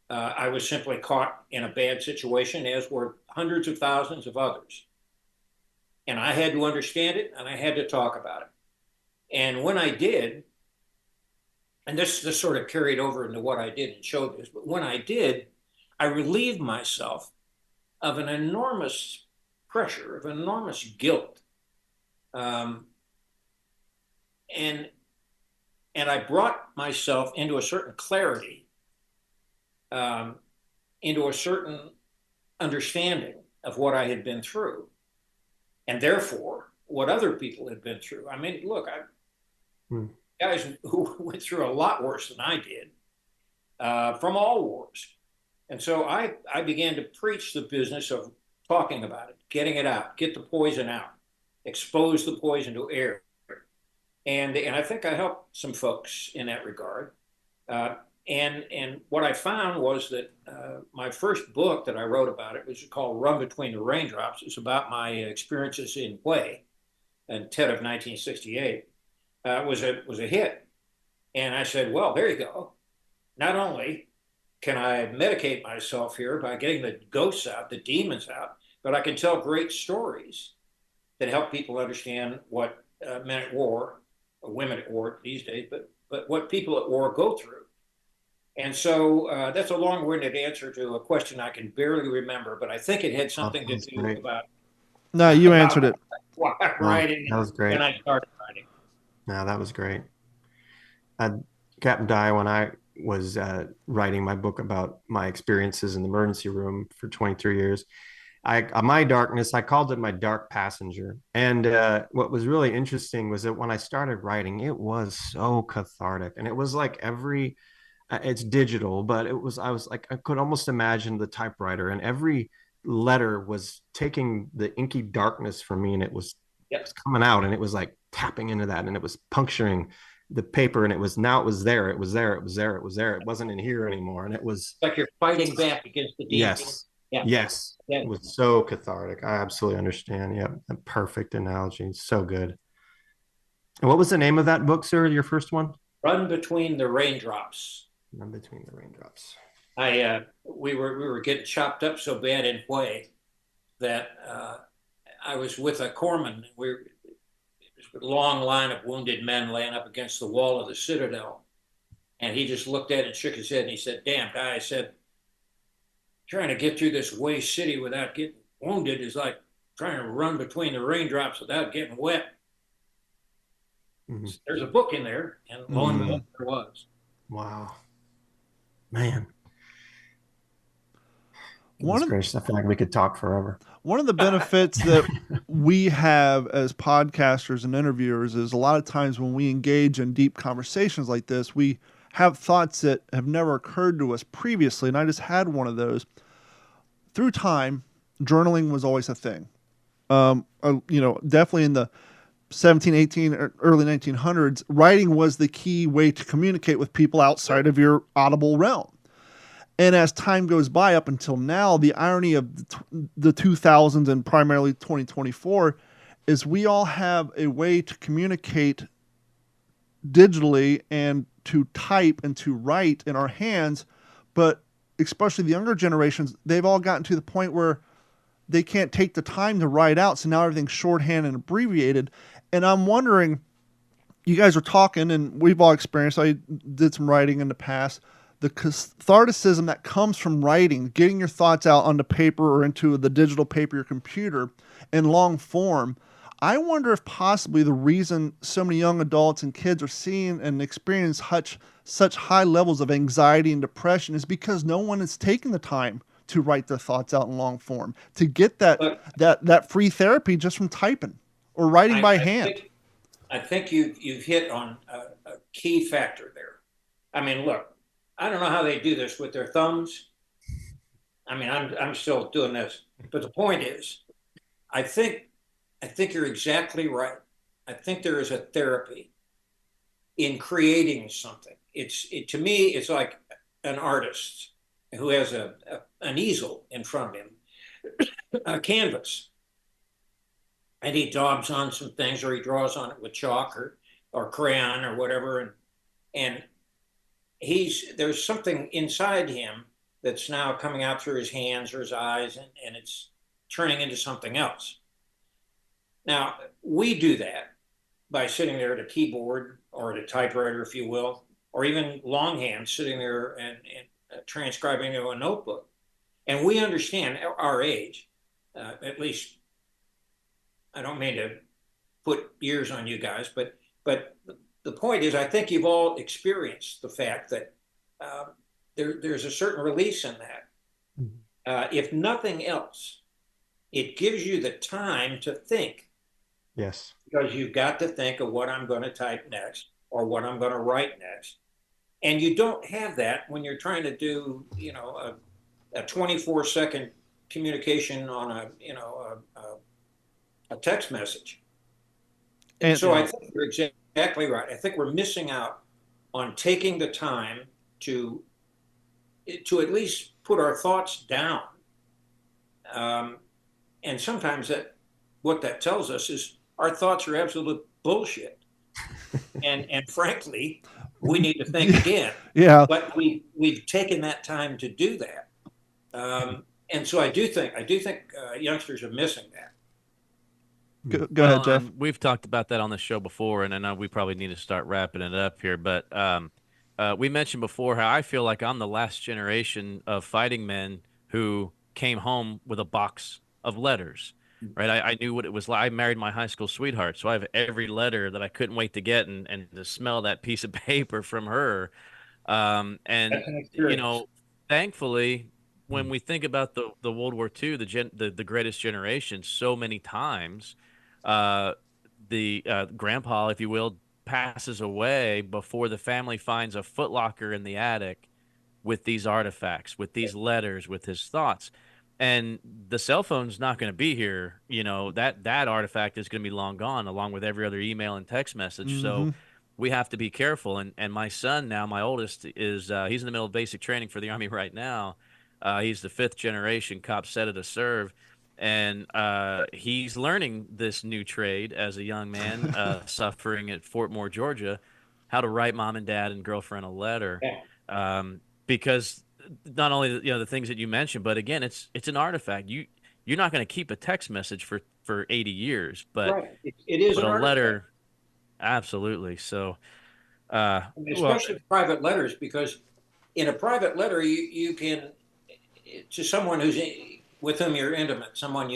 I was simply caught in a bad situation, as were hundreds of thousands of others. And I had to understand it, and I had to talk about it. And when I did, and this sort of carried over into what I did and showed this, but when I did, I relieved myself of an enormous pressure, of enormous guilt. And I brought myself into a certain clarity, into a certain understanding of what I had been through, and therefore what other people had been through. I mean, look, guys who went through a lot worse than I did, from all wars. And so I began to preach the business of talking about it, getting it out, get the poison out, expose the poison to air. And I think I helped some folks in that regard. And what I found was that my first book that I wrote about it was called Run Between the Raindrops. It's about my experiences in Hue and Tet of 1968. Was a hit. And I said, well, there you go. Not only can I medicate myself here by getting the ghosts out, the demons out, but I can tell great stories that help people understand what men at war, or women at war these days, but what people at war go through. And so that's a long-winded answer to a question I can barely remember, but I think it had something to do about. No, you answered it. Why I'm writing. That was great. And I started writing. No, that was great. Captain Dye, when I was writing my book about my experiences in the emergency room for 23 years, my darkness, I called it my dark passenger. And what was really interesting was that when I started writing, it was so cathartic. And it was like it's digital, but I was like, I could almost imagine the typewriter, and every letter was taking the inky darkness from me, and it was coming out, and it was like tapping into that, and it was puncturing the paper, and it was there. It wasn't in here anymore. And it was like you're fighting back against the demons. Yes. It was so cathartic. I absolutely understand. Yeah. A perfect analogy. So good. And what was the name of that book, sir? Your first one? Run Between the Raindrops. Run Between the Raindrops. We were getting chopped up so bad in Hue that I was with a corpsman. It was a long line of wounded men laying up against the wall of the citadel. And he just looked at it and shook his head, and he said, damn, guy, trying to get through this Hue city without getting wounded is like trying to run between the raindrops without getting wet. Mm-hmm. There's a book in there, and lo and behold, there was. Wow, man. One That's of, gracious. I feel like we could talk forever. one of the benefits that we have as podcasters and interviewers is a lot of times when we engage in deep conversations like this, we have thoughts that have never occurred to us previously. And I just had one of those. Through time, journaling was always a thing. Definitely in the 17, 18, or early 1900s, writing was the key way to communicate with people outside of your audible realm. And as time goes by up until now, the irony of the 2000s and primarily 2024 is we all have a way to communicate digitally and to type and to write in our hands. But especially the younger generations, they've all gotten to the point where they can't take the time to write out. So now everything's shorthand and abbreviated. And I'm wondering, you guys are talking, and we've all experienced, I did some writing in the past, the catharticism that comes from writing, getting your thoughts out onto paper or into the digital paper, your computer, in long form. I wonder if possibly the reason so many young adults and kids are seeing and experiencing such high levels of anxiety and depression is because no one is taking the time to write their thoughts out in long form, to get that free therapy just from typing or writing by hand. I think you've hit on a key factor there. I mean, look, I don't know how they do this with their thumbs. I mean, I'm still doing this, but the point is, I think you're exactly right. I think there is a therapy in creating something. To me, it's like an artist who has an easel in front of him, a canvas, and he daubs on some things, or he draws on it with chalk or crayon or whatever, and there's something inside him that's now coming out through his hands or his eyes, and it's turning into something else. Now, we do that by sitting there at a keyboard or at a typewriter, if you will, or even longhand, sitting there and transcribing to a notebook. And we understand our age, at least, I don't mean to put years on you guys, but the point is, I think you've all experienced the fact that there's a certain release in that. Mm-hmm. If nothing else, it gives you the time to think. Yes. Because you've got to think of what I'm going to type next or what I'm going to write next. And you don't have that when you're trying to do, a 24-second communication on a text message. And so I think you're exactly right. I think we're missing out on taking the time to at least put our thoughts down. And sometimes what that tells us is our thoughts are absolute bullshit. and frankly, we need to think again. Yeah. But we've taken that time to do that. And so I do think youngsters are missing that. Go ahead, Jeff. We've talked about that on the show before, and I know we probably need to start wrapping it up here. But we mentioned before how I feel like I'm the last generation of fighting men who came home with a box of letters, right? I knew what it was like. I married my high school sweetheart, so I have every letter that I couldn't wait to get and to smell that piece of paper from her. Thankfully, when we think about the World War II, the greatest generation, so many times, grandpa, if you will, passes away before the family finds a footlocker in the attic with these artifacts, with these letters, with his thoughts. And the cell phone's not going to be here. That artifact is going to be long gone, along with every other email and text message. Mm-hmm. So we have to be careful. And my son now, my oldest, is he's in the middle of basic training for the Army right now. He's the 5th generation cop set to serve. And he's learning this new trade as a young man suffering at Fort Moore, Georgia, how to write mom and dad and girlfriend a letter. Because not only the things that you mentioned, but again, it's an artifact. You're not going to keep a text message for 80 years, but right. It is but an a artifact. letter, absolutely. So, especially private letters, because in a private letter, you can, to someone with whom you're intimate, someone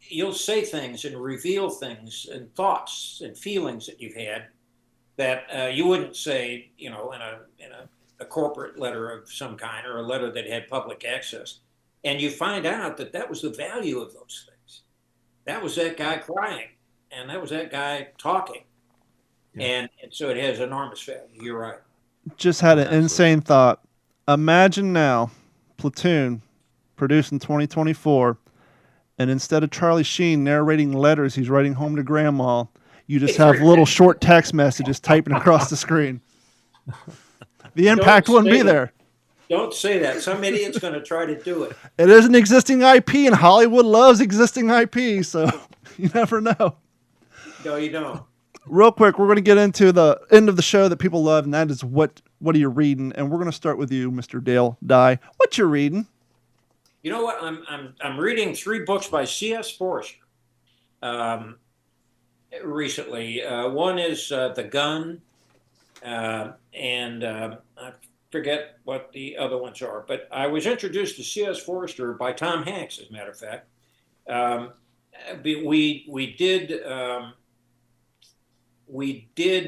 you'll say things and reveal things and thoughts and feelings that you've had that you wouldn't say, in a corporate letter of some kind or a letter that had public access. And you find out that that was the value of those things. That was that guy crying, and that was that guy talking. Yeah. And so it has enormous value. You're right. Just had an insane thought. Imagine now, Platoon, produced in 2024, and instead of Charlie Sheen narrating letters he's writing home to Grandma, you just have little short text messages typing across the screen. The impact wouldn't be there. Don't say that. Some idiot's going to try to do it. It is an existing IP, and Hollywood loves existing IP, so you never know. No, you don't. Real quick, we're going to get into the end of the show that people love, and that is what are you reading? And we're going to start with you, Mr. DaleDye. What you reading? You know what? I'm reading 3 books by C.S. Forester recently. One is The Gun, and I forget what the other ones are. But I was introduced to C.S. Forester by Tom Hanks, as a matter of fact. We did.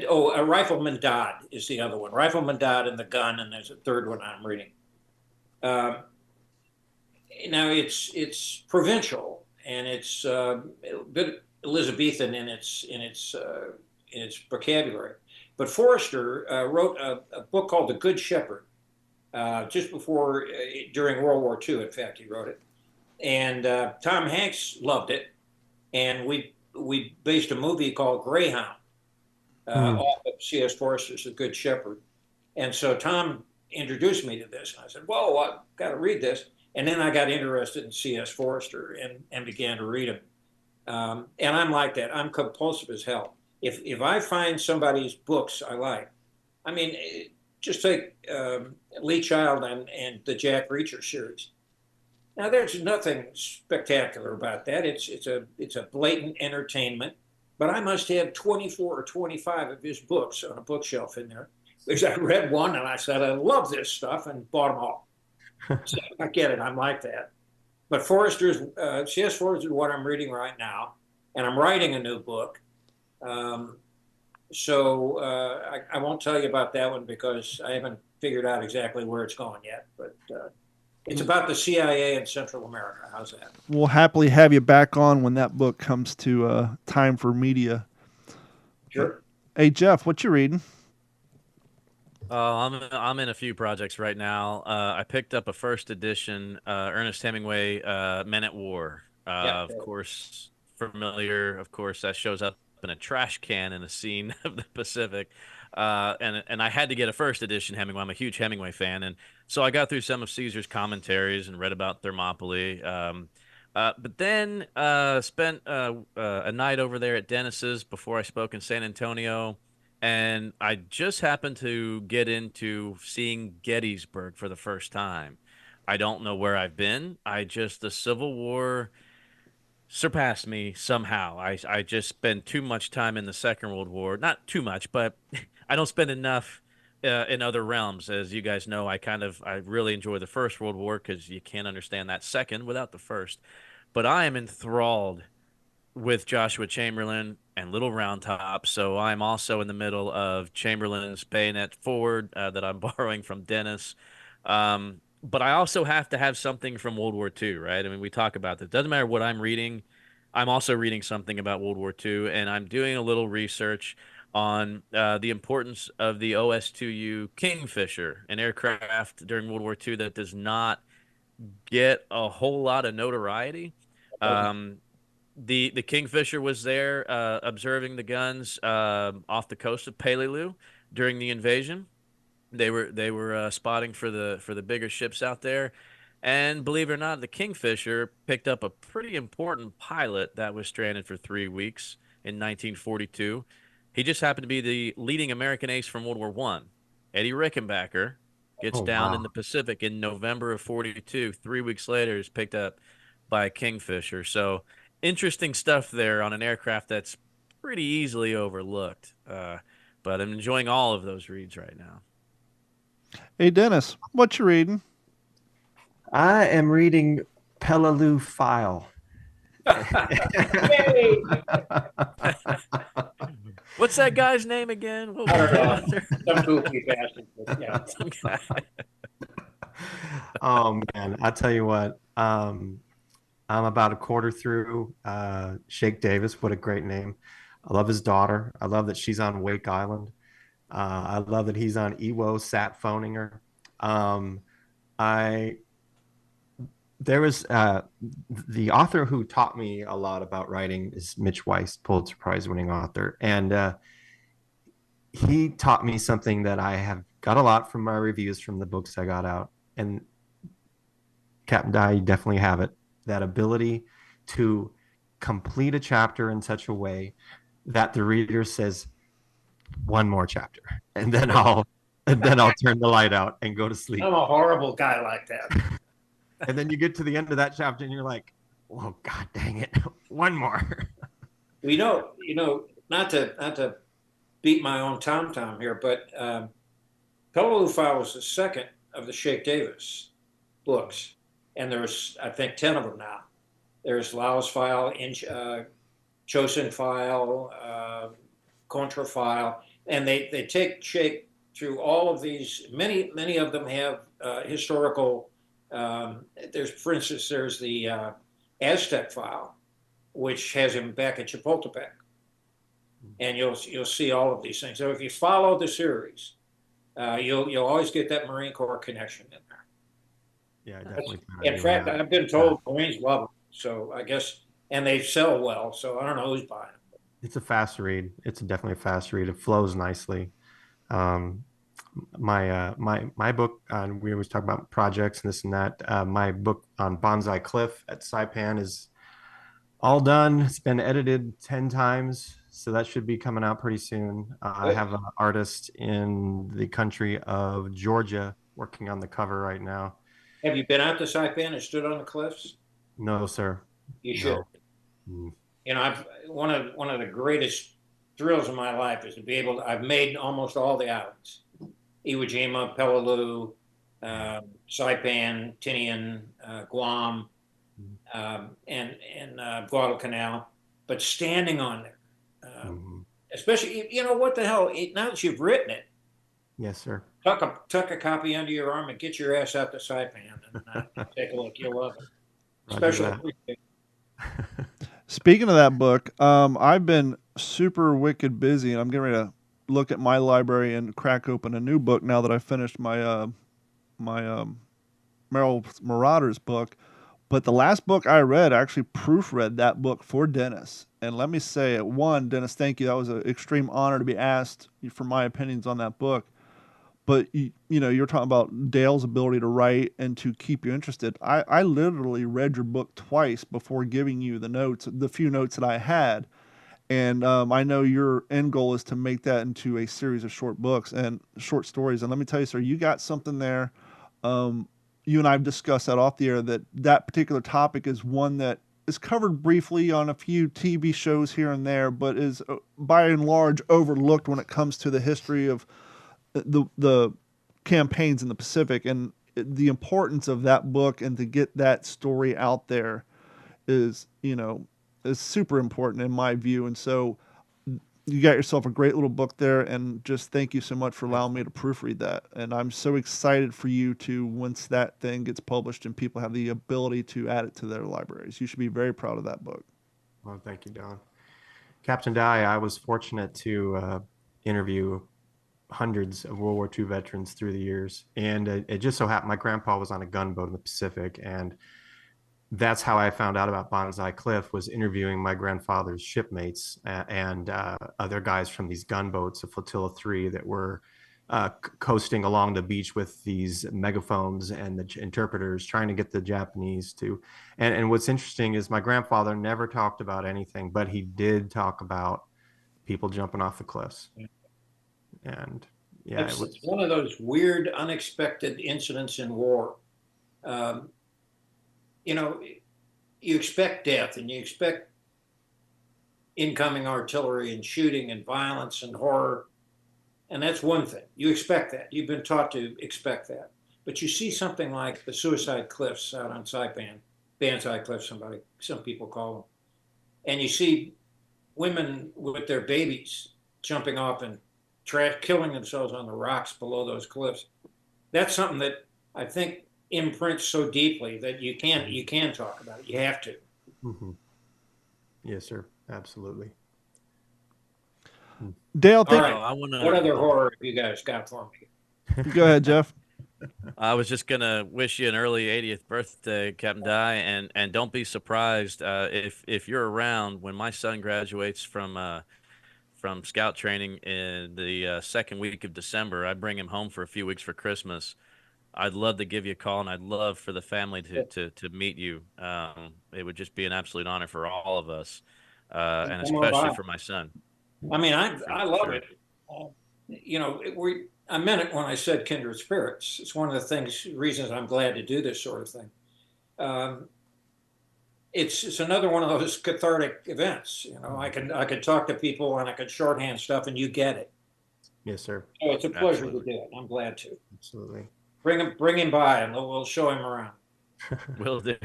A Rifleman Dodd is the other one. Rifleman Dodd and The Gun, and there's a third one I'm reading. Now it's provincial, and it's a bit Elizabethan in its vocabulary. But Forster wrote a book called The Good Shepherd just before, during World War II. In fact, he wrote it, and Tom Hanks loved it, and we based a movie called Greyhound off of C.S. Forester's The Good Shepherd. And so Tom introduced me to this, and I said, "Whoa, I've got to read this." And then I got interested in C.S. Forester and began to read him. And I'm like that. I'm compulsive as hell. If I find somebody's books I like, I mean, just take Lee Child and the Jack Reacher series. Now, there's nothing spectacular about that. It's a blatant entertainment. But I must have 24 or 25 of his books on a bookshelf in there. Because I read one and I said, I love this stuff, and bought them all. So I get it. I'm like that. But C.S. Forester is what I'm reading right now. And I'm writing a new book. So I won't tell you about that one because I haven't figured out exactly where it's going yet. But it's about the CIA in Central America. How's that? We'll happily have you back on when that book comes to time for media. Sure. Hey, Jeff, what you reading? I'm in a few projects right now. I picked up a first edition Ernest Hemingway Men at War. Of course, familiar. Of course, that shows up in a trash can in a scene of the Pacific. And I had to get a first edition Hemingway. I'm a huge Hemingway fan, and so I got through some of Caesar's commentaries and read about Thermopylae. But then spent a night over there at Dennis's before I spoke in San Antonio. And I just happened to get into seeing Gettysburg for the first time. I don't know where I've been. The Civil War surpassed me somehow. I just spend too much time in the Second World War. Not too much, but I don't spend enough in other realms. As you guys know, I really enjoy the First World War because you can't understand that second without the first. But I am enthralled with Joshua Chamberlain and Little Round Top. So I'm also in the middle of Chamberlain's Bayonet Forward that I'm borrowing from Dennis. But I also have to have something from World War II, right? I mean, we talk about this. Doesn't matter what I'm reading. I'm also reading something about World War II, and I'm doing a little research on the importance of the OS-2U Kingfisher, an aircraft during World War II that does not get a whole lot of notoriety. The Kingfisher was there observing the guns off the coast of Peleliu during the invasion. They were spotting for the bigger ships out there, and believe it or not, the Kingfisher picked up a pretty important pilot that was stranded for 3 weeks in 1942. He just happened to be the leading American ace from World War I. Eddie Rickenbacker gets down in the Pacific in November of 42. 3 weeks later, is picked up by a Kingfisher. So interesting stuff there on an aircraft that's pretty easily overlooked. But I'm enjoying all of those reads right now. Hey, Dennis, what you reading? I am reading Peleliu File. Yay! What's that guy's name again? What I was don't the know. author? Some goofy bastard. But yeah. Some guy. Oh man, I tell you what, I'm about a quarter through Shake Davis. What a great name. I love his daughter. I love that she's on Wake Island. I love that he's on Ewo sat phoning her. I there was the author who taught me a lot about writing is Mitch Weiss, Pulitzer Prize winning author, and he taught me something that I have got a lot from my reviews from the books I got out. And Captain Dye, you definitely have it. That ability to complete a chapter in such a way that the reader says, one more chapter, and then I'll turn the light out and go to sleep. I'm a horrible guy like that. And then you get to the end of that chapter and you're like, oh god dang it, one more. Not to beat my own tom here, but Peleliu File was the second of the Shake Davis books, and there's I think 10 of them now. There's Lao's File, Chosin File, Contra File, and they take Shake through all of these. Many of them have historical. For instance, there's the Aztec File, which has him back at Chapultepec, and you'll see all of these things. So if you follow the series, you'll always get that Marine Corps connection in there. Yeah, definitely. In fact, I've been told Marines love them, so I guess, and they sell well. So I don't know who's buying them. It's a fast read. It's definitely a fast read. It flows nicely. My book on, we always talk about projects and this and that. My book on Bonsai Cliff at Saipan is all done. It's been edited 10 times, so that should be coming out pretty soon. I have an artist in the country of Georgia working on the cover right now. Have you been out to Saipan and stood on the cliffs? No, sir. You should. No. I've one of the greatest thrills of my life is to be able to. I've made almost all the islands: Iwo Jima, Peleliu, Saipan, Tinian, Guam, and Guadalcanal. But standing on there, especially, what the hell? Now that you've written it, yes, sir. Tuck a copy under your arm and get your ass out to Saipan and take a look. You'll love it. Especially. Speaking of that book, I've been super wicked busy, and I'm getting ready to look at my library and crack open a new book now that I finished my Merrill Marauders book. But the last book I read, I actually proofread that book for Dennis. And let me say, one, Dennis, thank you. That was an extreme honor to be asked for my opinions on that book. But, you're talking about Dale's ability to write and to keep you interested. I literally read your book twice before giving you the few notes that I had. And I know your end goal is to make that into a series of short books and short stories. And let me tell you, sir, you got something there. You and I have discussed that off the air, that particular topic is one that is covered briefly on a few TV shows here and there, but is by and large overlooked when it comes to the history of the campaigns in the Pacific. And the importance of that book and to get that story out there is super important in my view. And so you got yourself a great little book there, and just thank you so much for allowing me to proofread that. And I'm so excited for you to, once that thing gets published and people have the ability to add it to their libraries. You should be very proud of that book. Well, thank you, Don. Captain Dye, I was fortunate to interview hundreds of World War II veterans through the years. And it just so happened my grandpa was on a gunboat in the Pacific, and that's how I found out about Bonsai Cliff, was interviewing my grandfather's shipmates and other guys from these gunboats, of Flotilla 3, that were coasting along the beach with these megaphones and the interpreters trying to get the Japanese to. And what's interesting is my grandfather never talked about anything, but he did talk about people jumping off the cliffs. And yeah, it's one of those weird, unexpected incidents in war. You expect death and you expect incoming artillery and shooting and violence and horror. And that's one thing. You expect that. You've been taught to expect that. But you see something like the Suicide Cliffs out on Saipan, Banzai Cliffs, some people call and you see women with their babies jumping off and killing themselves on the rocks below those cliffs. That's something that I think imprints so deeply that you can talk about it. You have to. Mm-hmm. Yes, sir. Absolutely. Dale, All right. What other horror have you guys got for me? Go ahead, Jeff. I was just gonna wish you an early 80th birthday, Captain Dye, and don't be surprised if you're around when my son graduates from scout training in the second week of December. I bring him home for a few weeks for Christmas. I'd love to give you a call, and I'd love for the family to meet you. It would just be an absolute honor for all of us, and especially for my son. I mean, I love it. You know, I meant it when I said kindred spirits. It's one of the reasons I'm glad to do this sort of thing. It's another one of those cathartic events. You know, I could talk to people and I could shorthand stuff, and you get it. Yes, sir. So it's a pleasure to do it. I'm glad to. Absolutely. Bring him by, and we'll show him around. Will do.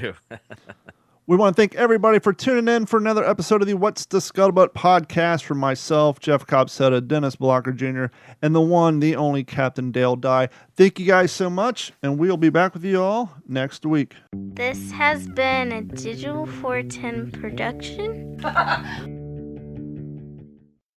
We want to thank everybody for tuning in for another episode of the What's the Scuttlebutt podcast from myself, Jeff Copsetta, Dennis Blocker Jr., and the one, the only Captain Dale Dye. Thank you guys so much, and we'll be back with you all next week. This has been a Digital 410 production.